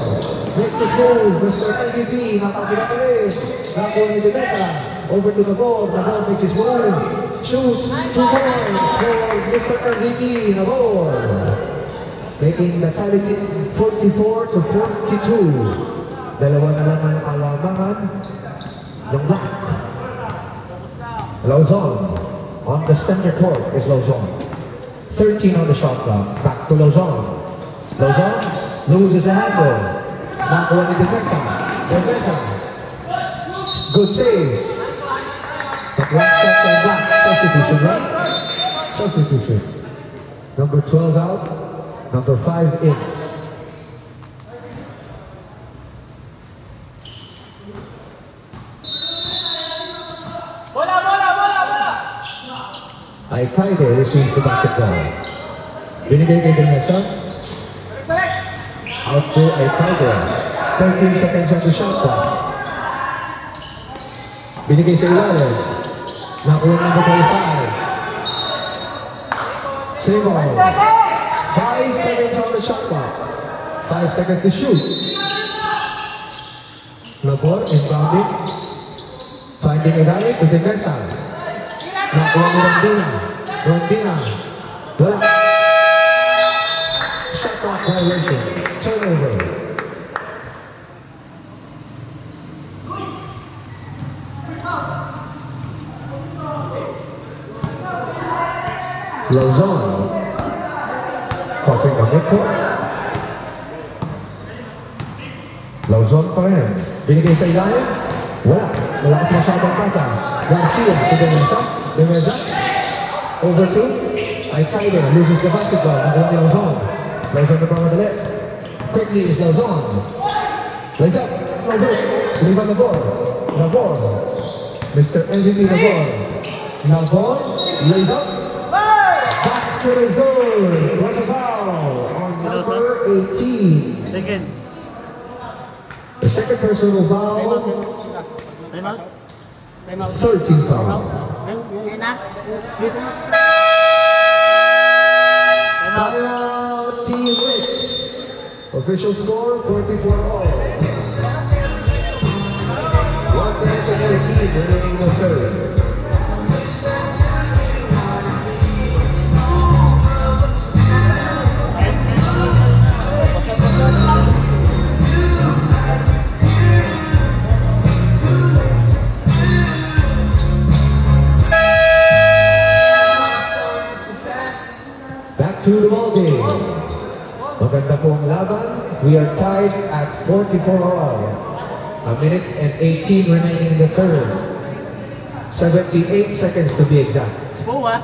S2: Next is move, Mr. MVP, nakakabila pa rin. Nakuha ni Dimeta. Over to the ball, makes his move. Shoots, 2 points for Mr. MVP, na ball. Making the tally 44 to 42. Dalawa na lang ang alamangan ng Black. Luzon on the center court is Luzon. 13 on the shot clock. Back to Luzon. Luzon loses a handle. Nakuha ni Defensa. Good save. But one step on Black. Substitution, right? Substitution. Number 12 out. Number 5 in. Aikaide receives the basketball. Binigay kay Vanessa. Out to Aikaide. 13 seconds on the shot clock. Binigay sa ilalim. Nakuha number 25. Save all. 5 seconds on the shot clock. 5 seconds to shoot. Labor inbounding. Finding ilalim to Vanessa. Nakuha ni Rondina. Rondina. Wala. Shot clock violation. Turnover. Luzon. Crossing the midcourt. Luzon pa rin. Binigay sa ilalim. Wala. Malakas masyadong pasa. Garcia to Demesa. Demesa. Over to Aikaide. Loses the basketball. Nakuha ni Luzon. Luzon na pamadali. Quickly is Luzon. Lays up. No good. Leave on the board. Nabor. Mr. MVP Nabor. Nabor. Lays up. Basket is good. What's a foul on number 18.
S1: Second.
S2: The second personal foul.
S1: Time out.
S2: 13 foul.
S1: Yan na. Sweet na.
S2: Timeout, Team Rich. Official score, 44-all. 1-13 remaining the third. To the ball game. Maganda po ang laban. We are tied at 44-all. A minute and 18 remaining in the third. 78 seconds to be exact.
S1: Buwa.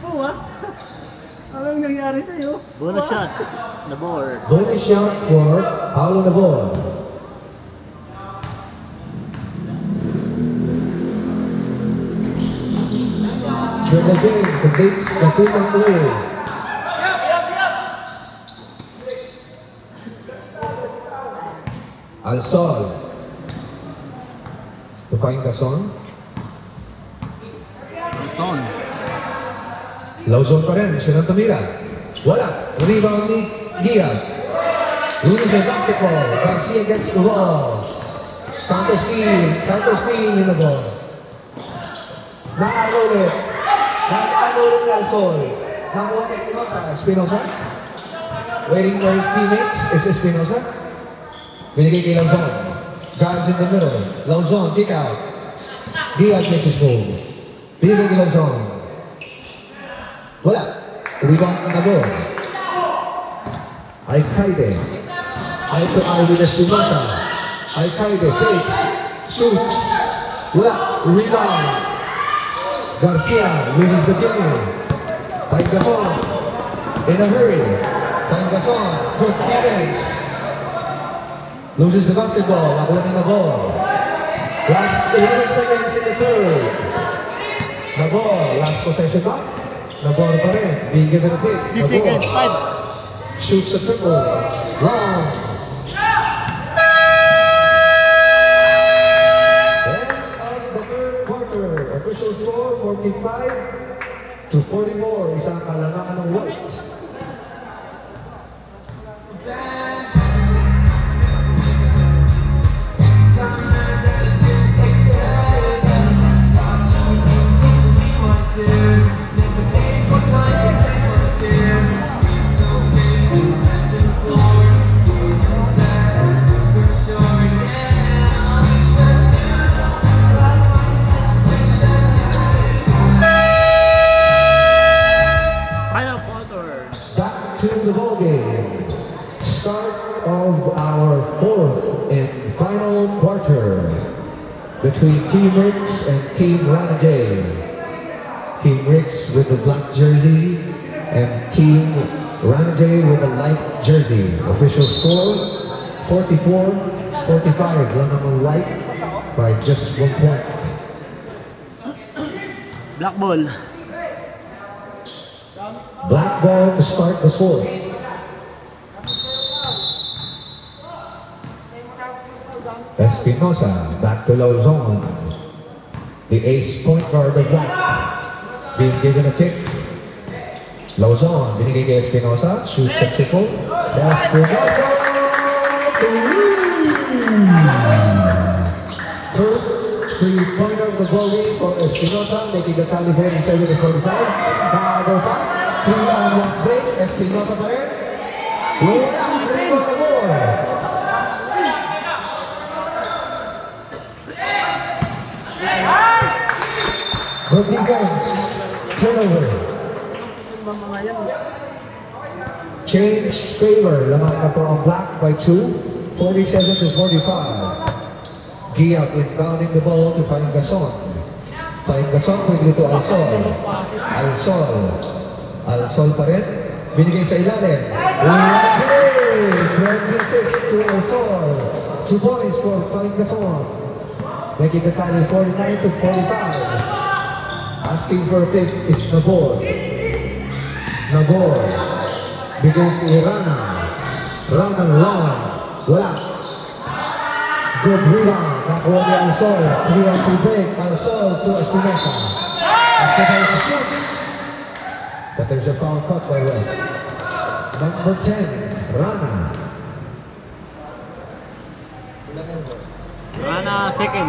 S1: Buwa. Anong nangyari sa'yo? Bonus shot. Nabor.
S2: Bonus shot for Paulo Nabor. Triple J completes the 2-point play. Alsol to find Gason.
S1: Son.
S2: Luzon pa rin, siya nang tumira. Wala. Rebound ni Gia. Loses the basketball. Garcia gets the ball. Counter steal in the ball. Nakalo ulit. Nakalo ulit ni Alsol. Nakuha ni Espinosa. Waiting for his teammates is Espinosa. Binigay kay Luzon. Guards in the middle. Luzon, kick out. Diaz makes his move. Binigay kay Luzon. Wala. Rebound on the board. Aikaide. Eye to eye with Espinosa. Aikaide fakes. Shoots. Wala. Rebound. Garcia loses the game. Find Gason. In a hurry. Find Gason. Good clearance. Loses the basketball. Nakuha na ball. Last 11 seconds in the third. The ball. Last possession back. The ball pa rin. Being given a pick.
S1: 6 seconds. 5.
S2: Shoots a triple. Wrong. End of the third quarter. Official score 45 to 44. Isang kalangakan ng White. between Team Ricks and Team Rana J. Team Ricks with the black jersey and Team Rana J with the light jersey. Official score 44-45. Run on white by just 1 point.
S1: Black ball.
S2: Black ball to start the fourth. Espinosa back to Lauzon. The ace point guard of black being given a kick. Lauzon binigay kay Espinosa. Shoots at triple. Espinosa to win! First 3-pointer of the ball game for Espinosa, making the tally 47-45. Bago pa, 3-on-1 break. Espinosa pa rin. Walang break on the board. Good defense. Turnover. Change favor. Lamang na po ang black by 2. 47-45. Giap inbounding the ball to Fain Gason. Fain Gason quickly to Alsol. Alsol pa rin. Binigay sa ilalim. 26 to Alsol. 2 points for Fain Gason. Making the tally 49-45. Asking for a pick is Nabor. Bigay kay Rana. Rana long. Wala. Good rebound. Nakuha ni Alsol. 3-on-2 break. Alsol to Espinosa. Espinosa shoots. But there's a foul cut by Red. Number 10, Rana.
S1: Rana second.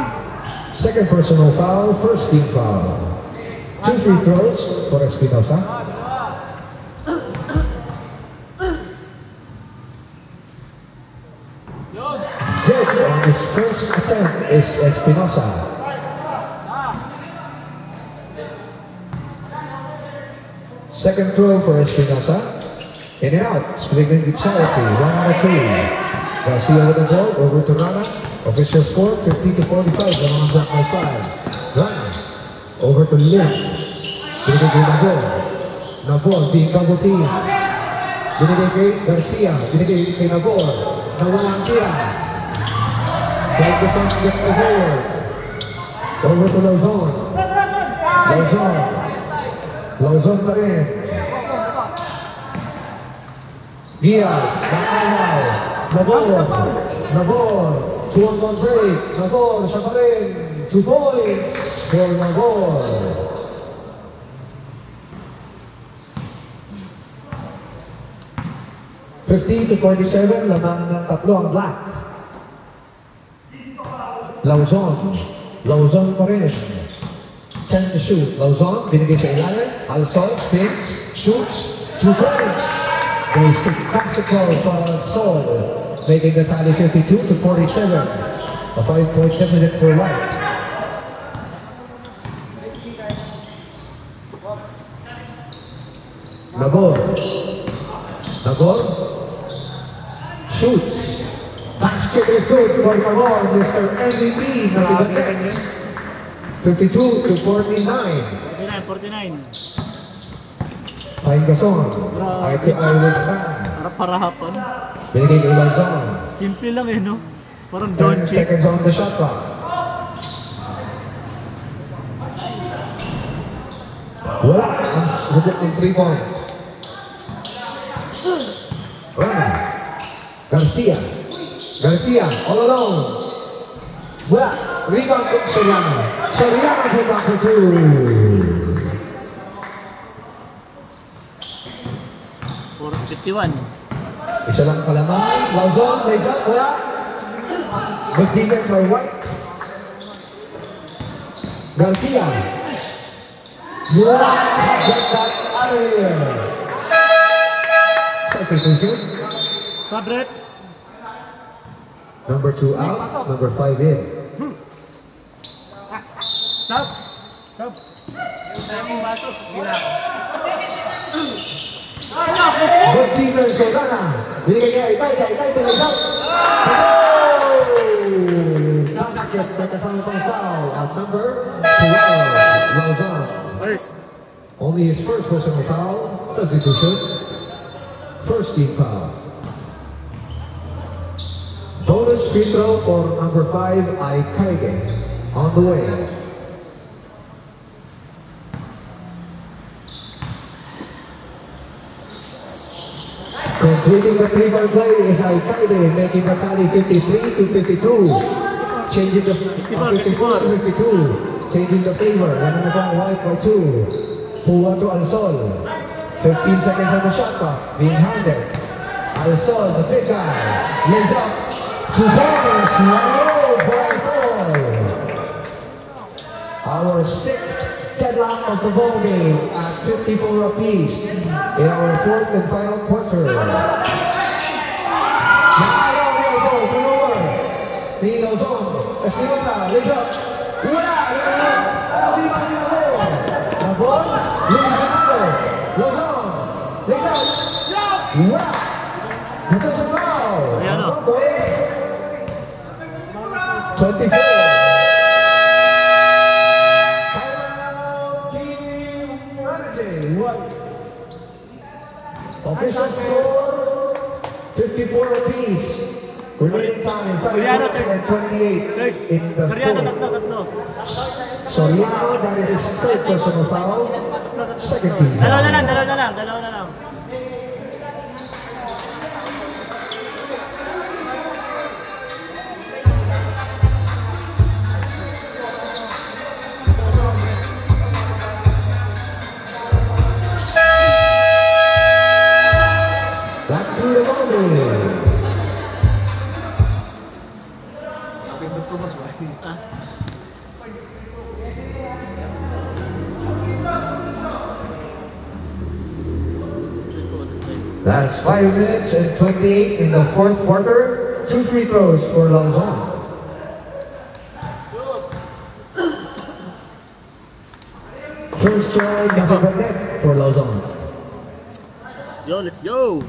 S2: Second personal foul, first team foul. 2 free throws for Espinosa. Good on his first attempt is Espinosa. Second throw for Espinosa. In and out, splitting the charity, 1-2. Garcia with the ball, over to Rana. Official score, 50-45, Rana on by 5. Rana, over to Lynn. Binigay kay Nabor, being double team. Binigay kay Garcia, binigay kay Nabor. Nawala ang tira. Five Gason gets the board. Over to Lauzon. Lauzon pa rin. Giap, nakalaw. Nabor. 2-on-1 break. Nabor, siya pa rin. 2 points for Nabor. (50-47), lamang ng tatlo ang black. Lauzon pa rin. 10 to shoot. Lauzon, binigay sa ilalim. Alsol, spins, shoots, 2 points. Basic basketball for Alsol. Making the tally 52-47. A 5-point deficit for White. Nabor. Shoots. Basket is good for Nabor, Mr. MVP. 52-49.
S1: 49.
S2: Fain Gason. Eye to eye with Rana.
S1: Harap-harapan.
S2: Binigay kay Lauzon.
S1: Simple lang no? Parang
S2: 10
S1: don't check.
S2: seconds on the shot clock. Wala. Rejecting 3 points. Rana. Garcia, all alone. Wala. Rebound from Soriano. Soriano for back to 2.
S1: 51.
S2: Isa lang kalaman. Lauzon, lays up. Wala. Good defense by White. Garcia. Wala. Get that out of here. Substitution.
S1: Sabret.
S2: Number 2 out, number 5 in.
S3: Sab.
S2: Good defense kay Rana. Binigay niya, Itay, tuloy daw. Basket second time foul on number 12, Lauzon.
S1: First.
S2: Only his first personal foul, substitution, first team foul. Bonus free throw for number 5, Aikaide, on the way. Completing the three-point play is Aikaide, making the tally 53 to 52. Changing the 54 to 52. Changing the favor. Nananagong white by 2. Puwa to Alsol. 15 seconds on the shot clock. Being handed. Alsol, the big guy. Lays up. 2 pointers. No for Alsol. Our 6th deadlock of the ball game at 54 apiece in our 4th and final quarter. Lauzon, Espinosa, lays up. Wala! Di ba nila mo? Nabon, Luisano, Lauzon, lays up. Wala! Dito sa foul. 24. Official score 54 apiece. Remaining time 5 minutes and 28 in the
S1: Soriano,
S2: fourth.
S1: tatlo.
S2: Soriano, that is his third personal foul. Second team foul.
S1: Dalawa na lang.
S2: Back to the boundary.
S3: Napindot ko ba sa
S2: That's 5 minutes and 28 in the fourth quarter. 2 free throws for Lauzon. First try, nothing but net for Lauzon.
S1: Let's go.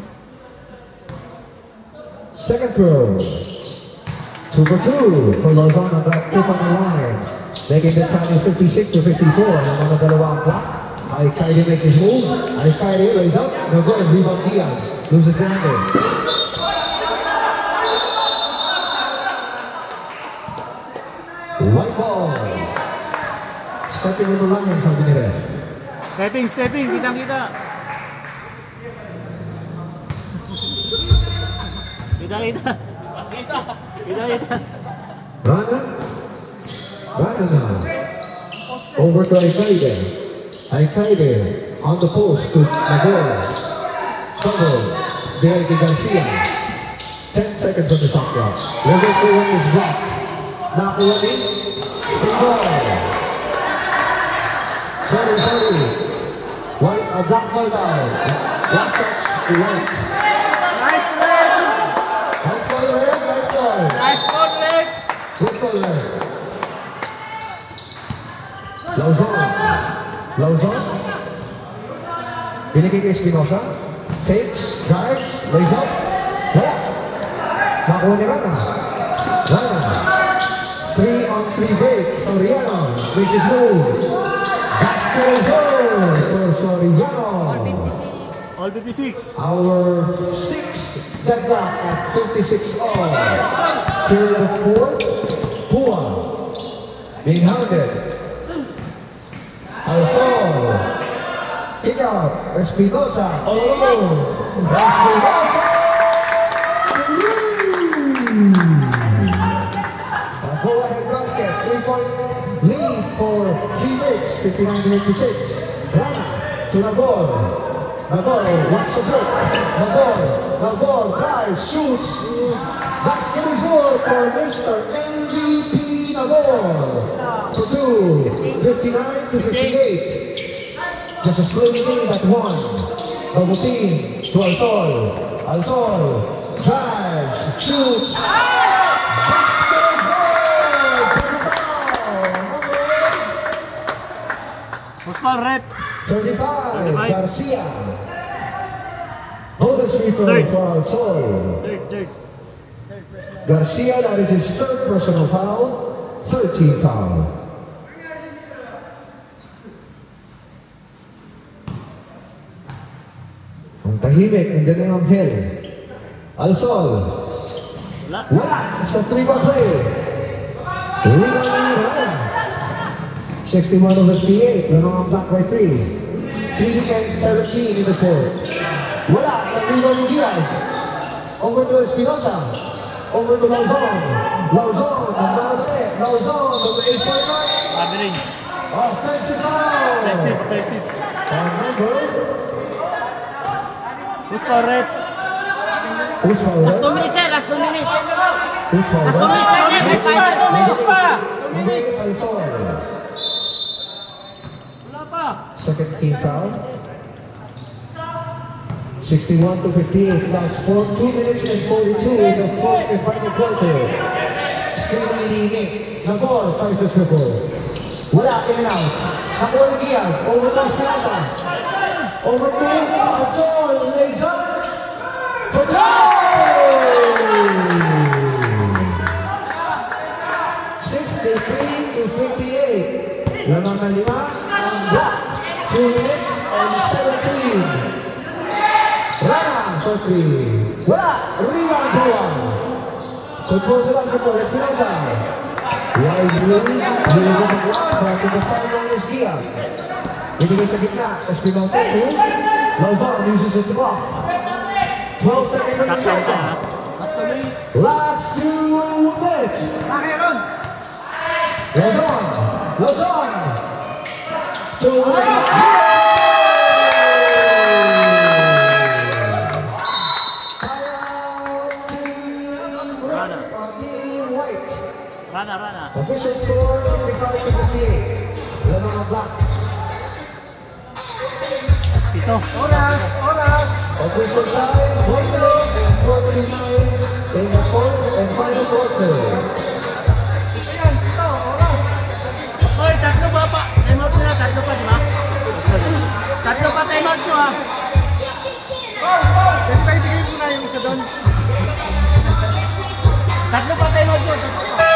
S2: Second throw. 2 for 2 for Lauzon on that 2-point line. Making the tally 56 to 54. Ang mga dalawang block. Aikaide makes his move. Aikaide lays up. No good. Rebound Diaz. Loses the handle. White ball. Stepping on the line, sabi nila.
S1: Stepping. Kitang-kita. Kita.
S2: Rana now. Over to Aikaide. Aikaide on the post to Nagor. Trouble. Derek Garcia. 10 seconds on the shot clock. Legacy one is blocked. Nakuha single. Sorry. White, a black ball down. Last touch to White.
S1: Nice leg.
S2: Nice ball, Red. Nice ball.
S1: Nice ball, leg.
S2: Good ball, Red. Lauzon. Binigay kay Espinosa. Takes, drives, lays up. Wala. Nakuha ni Rana. 3-on-3 break. Soriano makes his move. Basket goal for Soriano.
S1: All 56.
S2: Our 6th deadlock at 56 all. Period of 4. Pua being hounded. Alsol. Kick out. Espinosa. Espinosa. A go-ahead basket. 3-point lead for T-Rich. 59-56. Rana to Nagor. Nagor wants to break. Nagor drives, shoots. Basket is good for Mr. MVP Nagor. For 2. 59-58. Just a slim lead at 1. Double team to Alsol drives, shoots. Basket
S1: Osman rep.
S2: 35, Garcia. Bonus free throw for Alsol.
S1: Third.
S2: Garcia, that is his third personal foul. Third team foul. Ang tahimik, nandiyan na yung Angel. Alsol. Wala sa 3-ball play. Rebound ni Ryan. 61-58. Lanong ang block by 3. 3 against 17 in the fourth. Wala. Nag-rebound ni Diaz. Over to Espinosa. Over to Lauzon. Lauzon. Ang balik. Lauzon. Over 8-point mark.
S1: Traveling.
S2: Offensive foul.
S1: Offensive.
S2: And number.
S1: Who's for red?
S2: Who's foul?
S8: Last 2 minutes, sir. Last 2 minutes.
S2: Who's foul?
S8: Last 2 minutes, sir.
S3: Minutes pa!
S2: Alsol.
S3: Wala pa!
S2: Second team foul. 61-58, last 2 minutes and 42 in the fourth and final quarter. Screen ni Nagor, tries to triple. Wala, in and out. Nakuha ni Diaz, over to Esperanza. Over to Alsol, lays up. For tie! 63-58. Lamang na 5 ang block. 2 minutes and 17. Rana for 3. Wala! Rebound to 1. Control sa basketball, Espinosa. Wisely, using the block back to the final is Diaz. Ibigay sa gitna, Espinosa to Lauzon uses it to block. 12 seconds on the shot clock. Last 2 minutes. Lauzon. 2 minutes.
S1: Rana.
S2: Official score 65-58. Lamang ang block.
S1: Pito.
S3: Oras!
S2: Official time 1 minute and 49 in the fourth and final quarter.
S3: Ayan, ito, oras! Hoy, tatlo ba pa? Time out na, tatlo pa, di ba? Tatlo pa time out nyo, ha? Pwede ba ibigay mo na yung isa doon? Tatlo pa time out nyo, tatlo pa.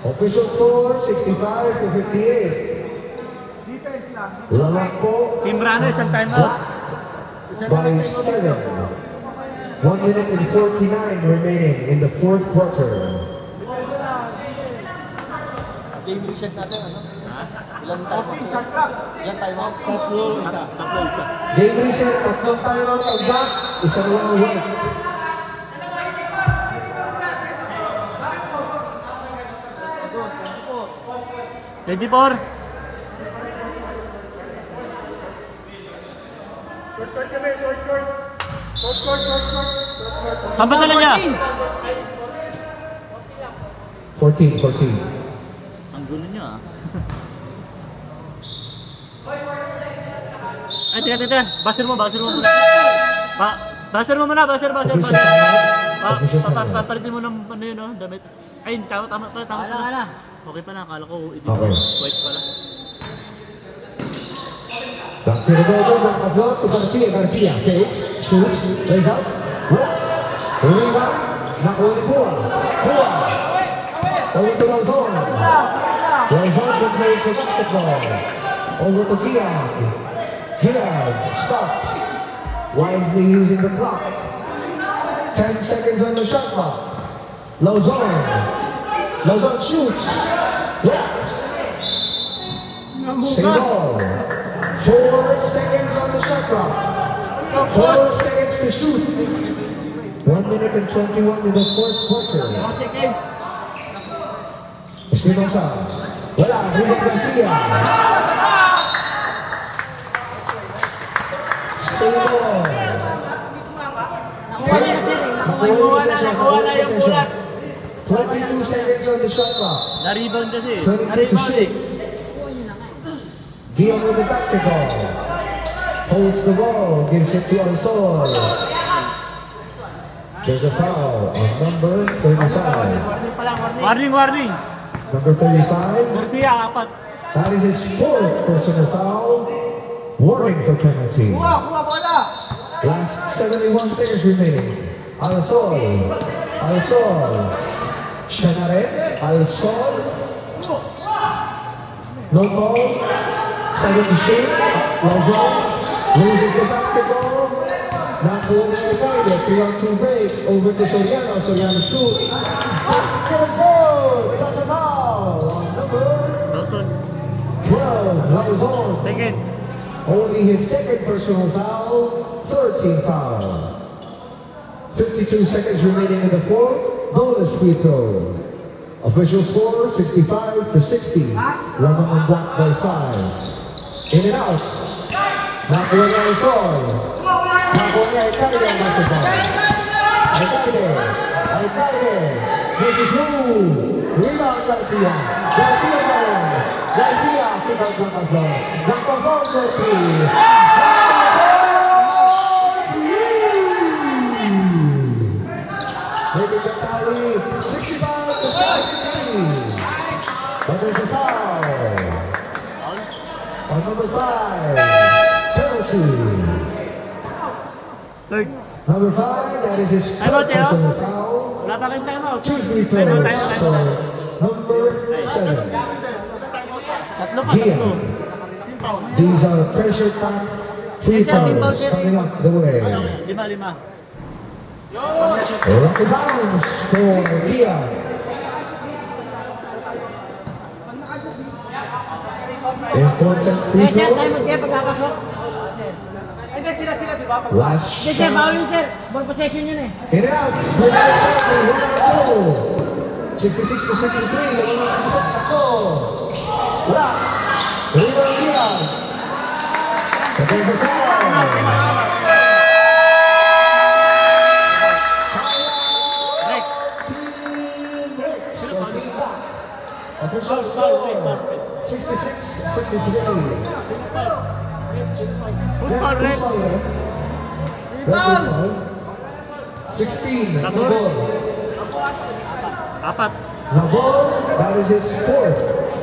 S2: Official score 65-58.
S3: Defense lang.
S2: Lamang po
S1: Team Rana, isang timeout.
S2: by 7. 1 minute and 49 remaining in the fourth quarter.
S3: Game reset natin, ano? Ilan time out? Ilan time out? Tatlo, isa.
S2: Game reset, tatlong timeout ang back, isang lang wait.
S1: Ready for? Saan ba dala niya?
S2: 14.
S1: Ang gulo niya ah. Ay, teka. Baser mo muna. Baser muna. Papalitin mo ng ano yun, damit. Ay, tama pala. Okay pa na, akala ko
S2: Okay.
S1: white pala.
S2: Back to the goal, back to block to Garcia. Takes, shoots, lays out. Rebound, nakuha ni Pua. Over to Lauzon. Lauzon controls the basketball. Over to Giag. Stops. Wisely using the clock. 10 seconds on the shot clock. Lauzon shoots. Single. 4 seconds on the shot clock. 4 seconds to shoot. 1 minute and 21 in the fourth quarter.
S3: 4 seconds.
S2: Espinosa. Wala. Rebound Garcia. Single.
S3: Nakuha na yung bulat.
S2: 22 seconds on the shot clock.
S1: Na-rebound kasi.
S2: 22 to shoot. Giag with the basketball. Holds the ball. Gives it to Alsol. There's a foul on number 35.
S1: Warning.
S2: Number 35.
S1: Garcia, 4.
S2: That is his fourth personal foul. Warning for penalty.
S3: Kuha, bola!
S2: Last 71 seconds remaining. Al-Sol. Shanare. Al-Sol. No ball. 72. Lauzon loses the basketball. Not going to the target. 3-on-2 break. Over to Soriano. Soriano shoots. Basket. That's a foul. Number
S1: Lawson.
S2: 12. Lauzon.
S1: Second.
S2: Only his second personal foul. 13 foul. 52 seconds remaining in the fourth. Bonus free throw. Official score 65-60. Ramaman blocked by 5. In and out. Nakuha niya ang Sol. Nakuha niya Alcaide ang basketball. Alcaide. This is who? Rebound Garcia. Garcia pa rin. Garcia. Pick out ng paglo. Nagpapal sa 3. Making the tally 65-63. But there's a foul. On number 5, penalty.
S1: Third.
S2: Number 5, that is his
S1: Time out,
S2: first personal foul.
S1: Wala pa rin time out.
S2: 2 free
S1: Time out,
S2: throws
S1: time out, time
S2: for
S1: out.
S2: number 7.
S1: Tatlo pa,
S2: Gia.
S1: tatlo.
S2: These are pressure time free throws coming up the way.
S1: Lima.
S2: Rock the bounce for Gia. Important free
S8: Sir, tayo
S2: throw.
S8: mag-kaya pagkapasok.
S3: Hindi, sila, di ba?
S2: Last
S8: Hindi, sir,
S2: shot.
S8: bawal yun, sir. Ball possession yun eh.
S2: In and out. 66-63. Wala. Rebound Gia. Second for time.
S1: Rex.
S2: Official score 66-63.
S1: Who's foul, Rex?
S2: 16.
S1: Nabor. Apat.
S2: Nabor, that is his fourth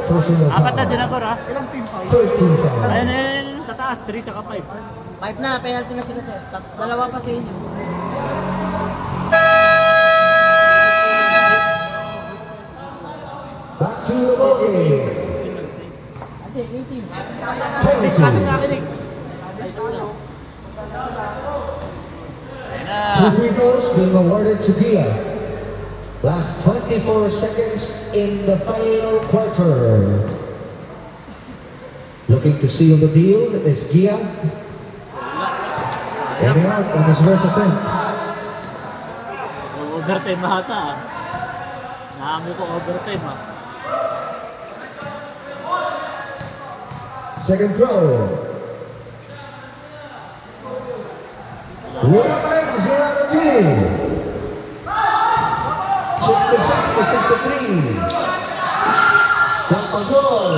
S2: personal foul.
S1: Apat na sinabor, ha?
S2: 13 foul.
S1: Ayun, tataas. 3 taka 5.
S8: 5 na, penalty na sila, sir. Dalawa pa sa inyo.
S2: Back to the bogey.
S8: Ate, yung team.
S1: Pasok na akin,
S2: Two free throws being awarded to Gia. Last 24 seconds in the final quarter. Looking to seal the deal is Gia. Getting out on his first attempt.
S1: Overtime mahata, ha? Nahamo ko overtime, ha?
S2: Second throw. Wala pa rin, 0-2. 66-63. Pagpagol.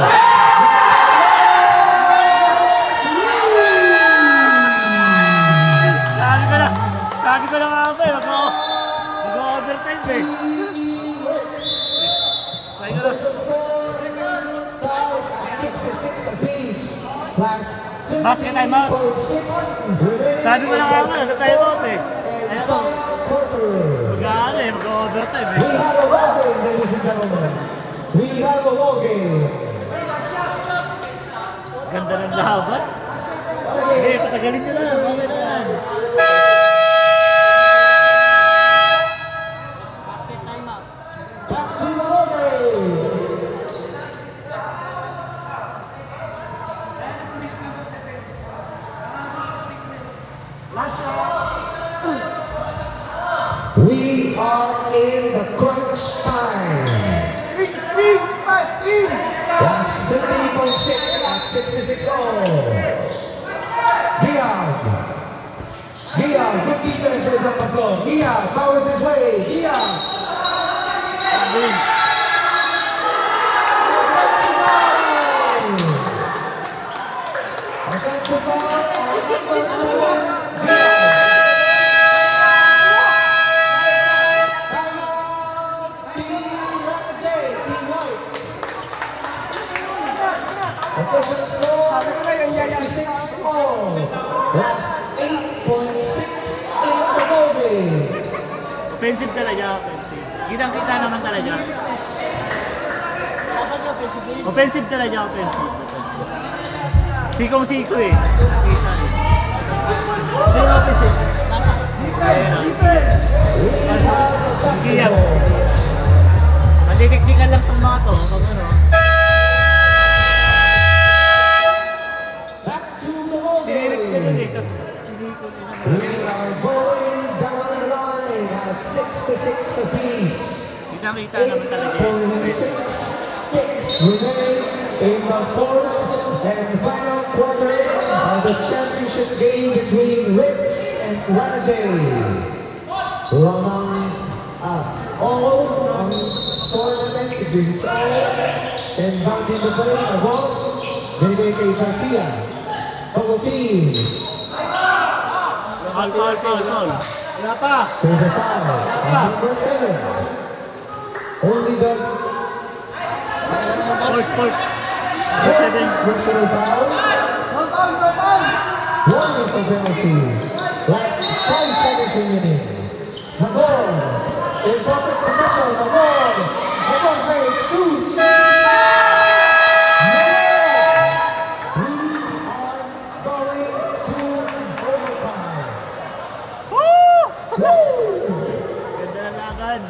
S1: Sabi ko na nga ba, mag-overtime, eh. Sabi ko na.
S2: 66 apiece. Last
S1: Basket time out. Sabi ko na nga ba, nag-time out, eh. Ayan o. Mag-ano, eh, mag-overtime, eh.
S2: We have a ball game, ladies and gentlemen. We have a ball game.
S1: Ganda ng laban. Hindi, patagalin nyo lang. Okay na yan.
S8: Basket time out.
S2: Back to the ball game. We are in the crunch time.
S3: Screen!
S2: Last 30.6 at 66 all. Diaz, good defense for the floor. Diaz powers his way. Diaz. Offensive foul on number 7. Diaz. Official score 66 all. Last 8.6
S1: Offensive talaga, offensive. Kitang-kita naman talaga.
S8: Dapat yung offensive yun.
S1: Offensive talaga, offensive. Sikong-siko eh. Kita eh. Sino offensive?
S8: Dapat.
S1: Kaya. Matitiktikan lang itong mga to. Pag ano. Dinirik ka nun eh. Tapos sinikong
S2: We are going down the line at 6-6 apiece.
S1: Kitang-kita naman talaga.
S2: Remain in the fourth and final quarter of the championship game between Ritz and Ranajay. All ang tournament begins all and mounting the play above binigay kay Garcia. Double team.
S1: Foul.
S3: Wala pa.
S2: There's a foul. And number 7. Only the
S1: Fourth.
S2: personal foul. One for penalty. Like 5 seconds remaining. Magol. In perfect possession. Magol. Magol plays. Shoots.
S1: Ganda na lagan.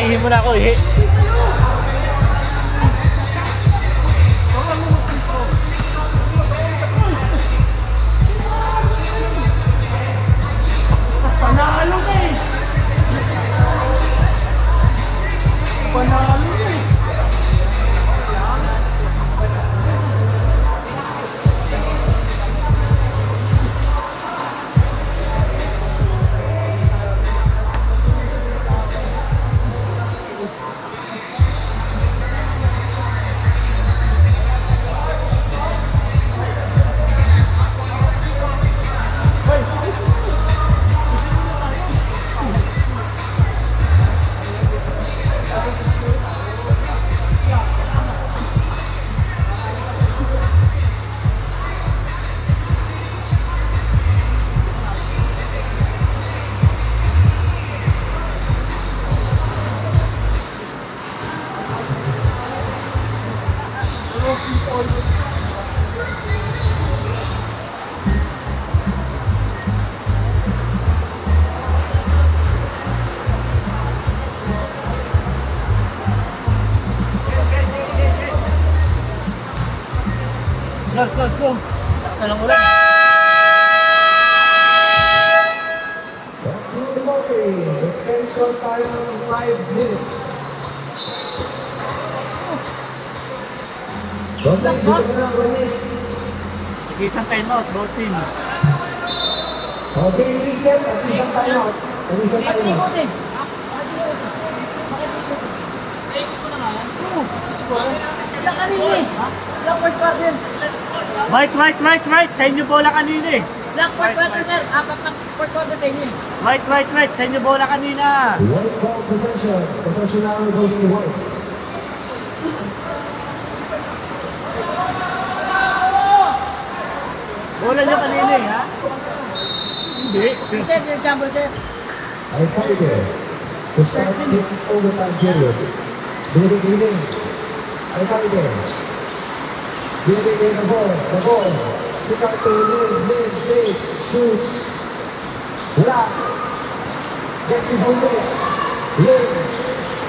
S1: Ihihin mo na ako, ihi.
S3: Panalo ka eh. Panalo eh.
S1: Go. Laksan ang ulan.
S2: Back to the ballgame. Extension time of 5 minutes. Don't take
S1: Isang timeout, both teams.
S2: Okay, reset at isang timeout. At isang timeout.
S1: Right. Sa inyo bola kanina eh.
S8: Black quarter, sir. Apat na quarter sa inyo.
S1: Right. Sa inyo bola kanina.
S2: White ball possession. Possession now goes to white.
S1: Bola nyo kanina eh, ha? Hindi.
S8: Sir, yung jumper, sir.
S2: I fight it. To start the overtime period. Binigay. I fight it. Binigay the ball. Pick up to Lin, takes, shoots. Wala. Gets the ball back. Lin.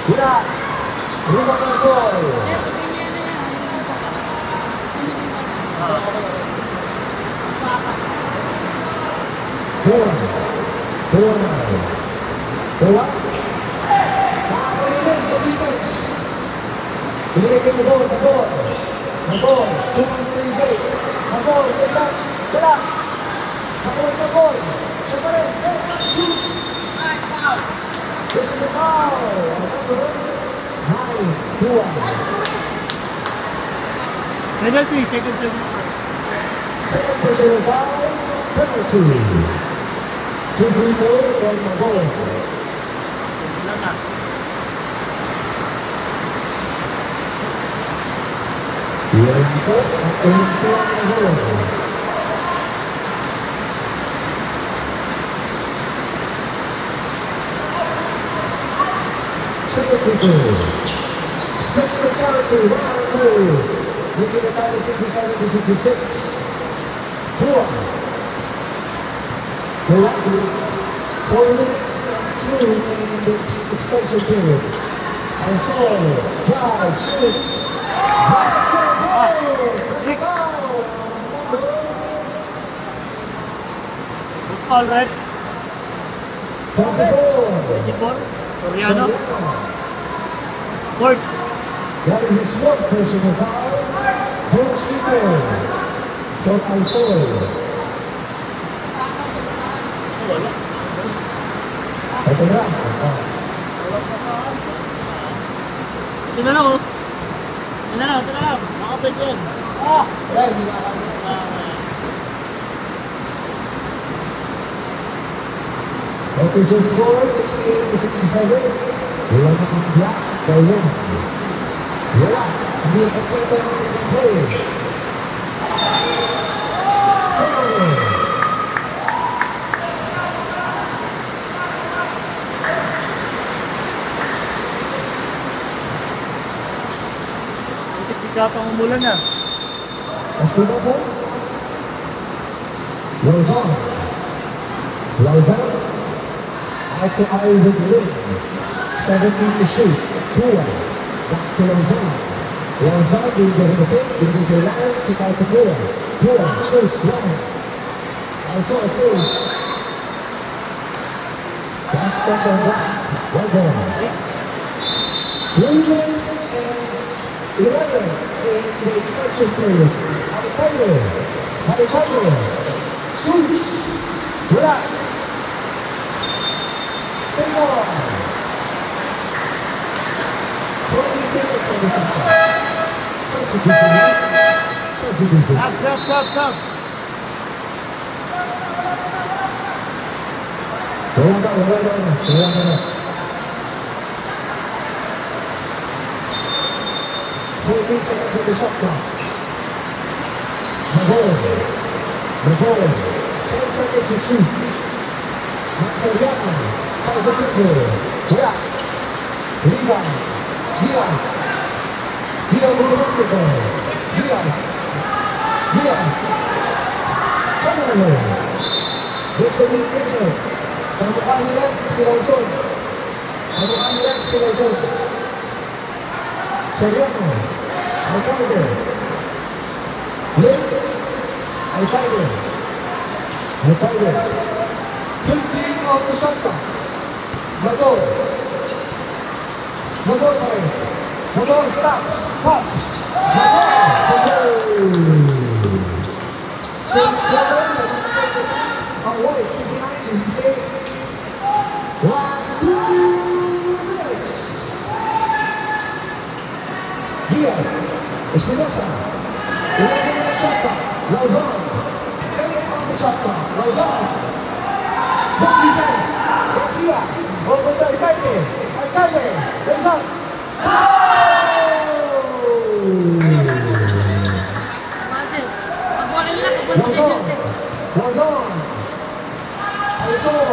S2: Wala. Rebound and goal.
S8: Sir, tingin
S1: Penalty, second to
S2: Personal foul, penalty. 2-3-4 from Magol. Here is the fourth, and Magol. Second to goal. Special charity, round 2. Making the title 67-66. 2-1. Milwaukee, 4 minutes and 2 in the extension period. And so, drive, shoots.
S1: All right.
S2: 24.
S1: Soriano. Court.
S2: That is his fourth personal foul. Goalkeeper, John Alsol. Ito na.
S1: Ito na lang oh. Ito na lang, ito na lang. Makapit yan.
S2: Official score, 68-67. Wala na ang black, kaya wala. Hindi ka pwede ng play.
S1: Hindi ka pang umulan na.
S2: Espinosa. Lozon. Lozon. Eye to eye with Lin. 17 to shoot. Pua. Back to Lozon. Lozon will get in the pit. Into the line. Kick out to Pua. Pua shoots line. Also a two. That's special black. Well done. Rangers and 11 in the expansion period. Alexander, shoots, relax, stay on. 20 seconds for the substitution.
S1: Stop.
S2: Wala. 14 seconds of the shot clock. Magol. 10 seconds to shoot. Maxariano. 5 seconds. Wala. Rebound. Diaz. Kamalo. Gusto ni Kese. Kamukha nila si Lawson. Seriano. Alcalde. Lin. Alcalde. 15 of the shot clock. Magol stops. Pops. Magol. Since away 69 last 2 minutes. Here, Espinosa. 11 on the shot clock. Lozon. 8 on the shot clock. Lozon. Good defense. Garcia. Over to Alcalde. Lozon. Lozon. Alsol.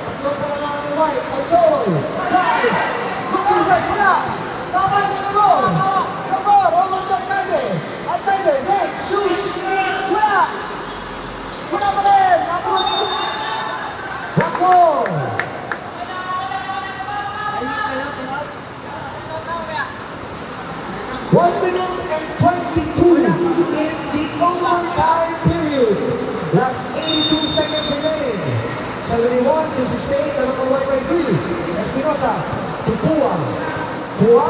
S2: Tatlo pa lang ang right. Alsol. Drive. Good defense. Wala. Tama yung gol. Gol. Over to Alcalde. Next. Shoot. Wala. Wala pa rin. Rakol. 1 minute and 22 in the Pua,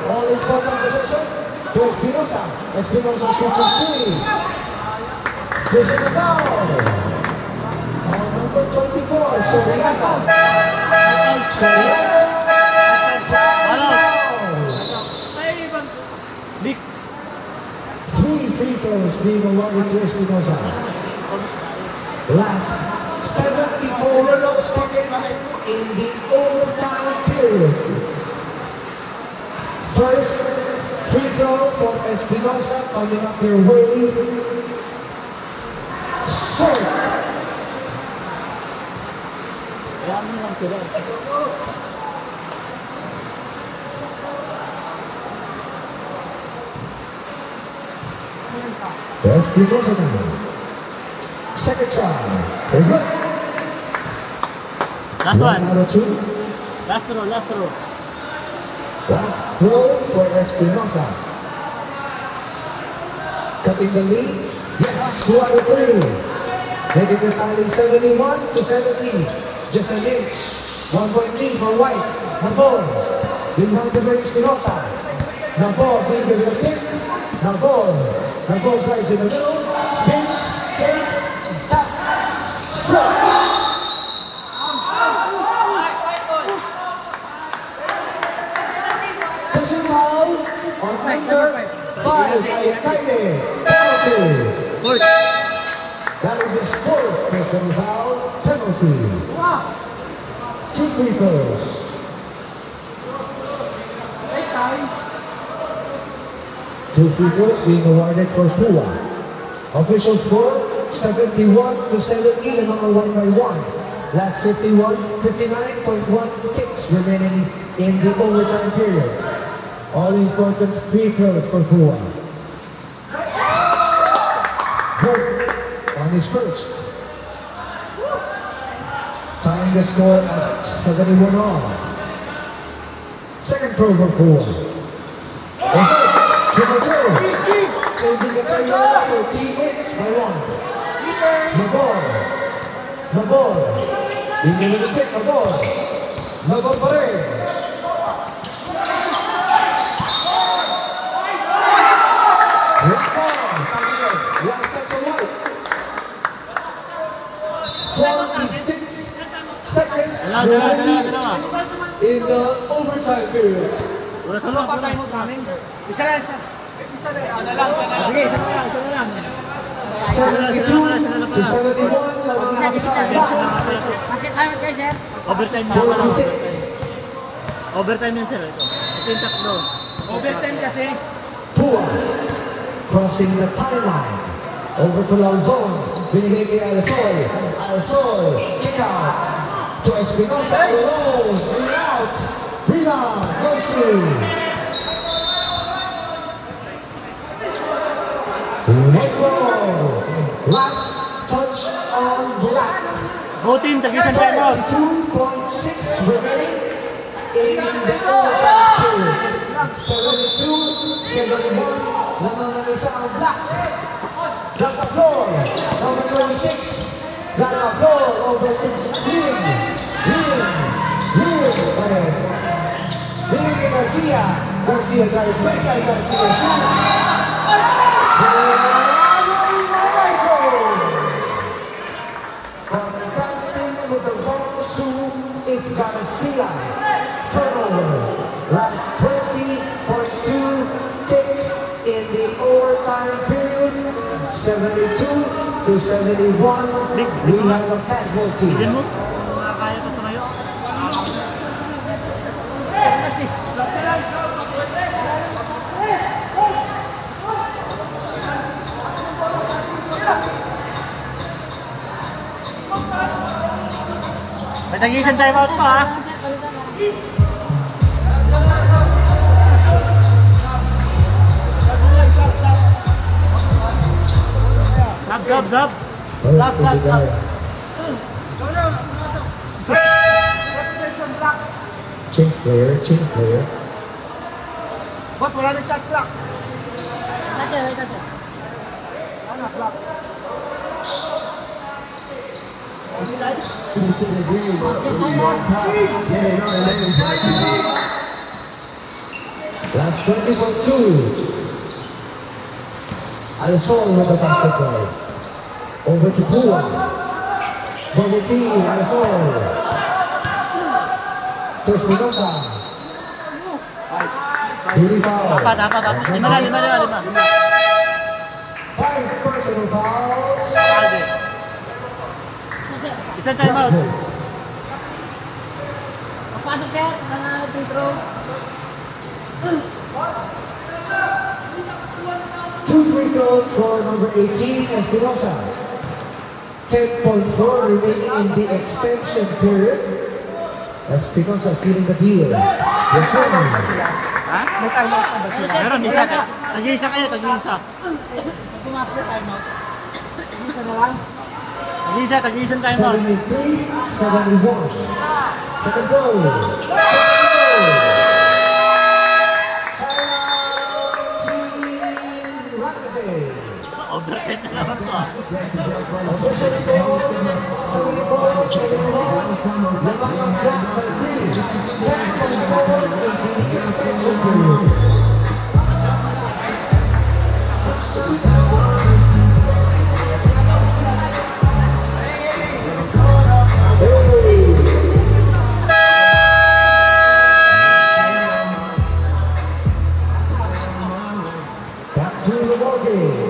S2: all important possession to Espinosa. Espinosa shoots a three. This is a foul. Number 24, Soriano.
S1: Nick.
S2: 3 free throws being awarded to Espinosa. Last 74 seconds in the overtime period. First free throw for Espinosa coming up their way. Short. Espinosa now. Second try. Is good.
S1: Last one.
S2: Out of 2.
S1: Last row, last row.
S2: Last throw for Espinosa. Cutting the lead. Yes, 2 out of 3. Making the tally 71-70. Just an inch. 1 point lead for White. Nabor. Behind the break, Espinosa. Nabor being given a pick. Nabor drives in the middle. Spins. Tap. Strike. Pushing foul on under 5. Penalty. That is his 4th personal foul. Penalty. 2 free throws. 2 free throws being awarded for Pua. Official score 71-70, and number 1 by 1. Last 59.1 ticks remaining in the overtime period. All important free throws for Pua. Burke on his first. Tying the score at 71 all. Second throw for Pua. Triple throw. Changing the play for teammates by 1. Nabor. Being given the pick, Nabor pa rin. Last touch of White. 46 seconds in the overtime period.
S3: Ano pa tayo mo namin? Isa lang. Sige, isa lang.
S2: 72-71.
S8: Basket time guys, sir.
S1: Overtime na pala. Overtime yan, sir. Ito yung shot doon.
S3: Overtime kasi.
S2: Pua crossing the timeline. Over to Lauzon. Binigay kay Alsoy. Alsoy. Kick out. To Espinosa. Alone. In out. Rebound. Goes through. White ball. Last touch on black.
S1: Go team, tag-isang timeout.
S2: 2.6 remaining in the overtime period. 72-71. Lamang ng isa ang black. Got the floor. Number 26. Got the floor over to Lim. Lim Garcia. Garcia drive. Garcia shoots. With the wrong shoe is Garcia. Turnover. Last 20.2 ticks in the overtime period. 72-71. We have a casualty.
S1: Bigyan mo. Makakaya pa sa kayo.
S8: Kasi.
S1: May tag-isang timeout pa, ha? Zap.
S2: Change player.
S3: Boss, wala nang shot clock.
S8: Kasi, wait na, sir.
S3: Ano, clock?
S2: Last 20.2. Alsol with the basketball. Over to Pua. Bubble T, Alsol. To Espinosa. Beauty foul.
S1: Dapat. Lima.
S2: 5 personal fouls.
S1: Isang time out.
S8: Pasok siya, free throw.
S2: 2 free throws for number 18, Espinosa. 10.4 remaining in the extension period. Espinosa sealing the deal. Yes, sir.
S1: Ha?
S8: May timeout pa ba sila?
S1: Meron, isa. Tag-isa kayo, tag-isa.
S8: Pumasok na timeout. Isa na lang.
S1: Tag-isa time out.
S2: 73, 71. Second goal.
S1: Overhead na naman to.
S2: Back to the ball game.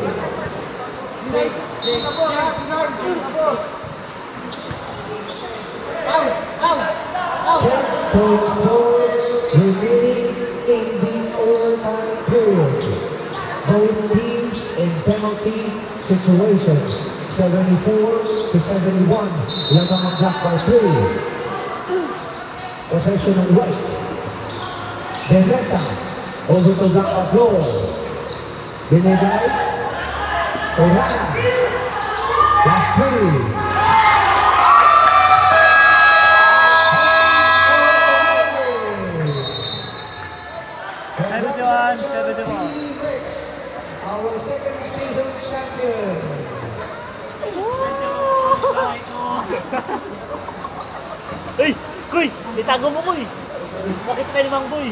S2: 10.4 remaining in the overtime period. Both teams in penalty situations. 74-71. Labangan block by 3. Possession on right. Beneta over to block by floor. Binigay. Orana. Last 3.
S1: 71.
S2: Our second season champion.
S1: Uy! Kuy! Itago mo, Kuy! Bakit tayo ni Mang Boy?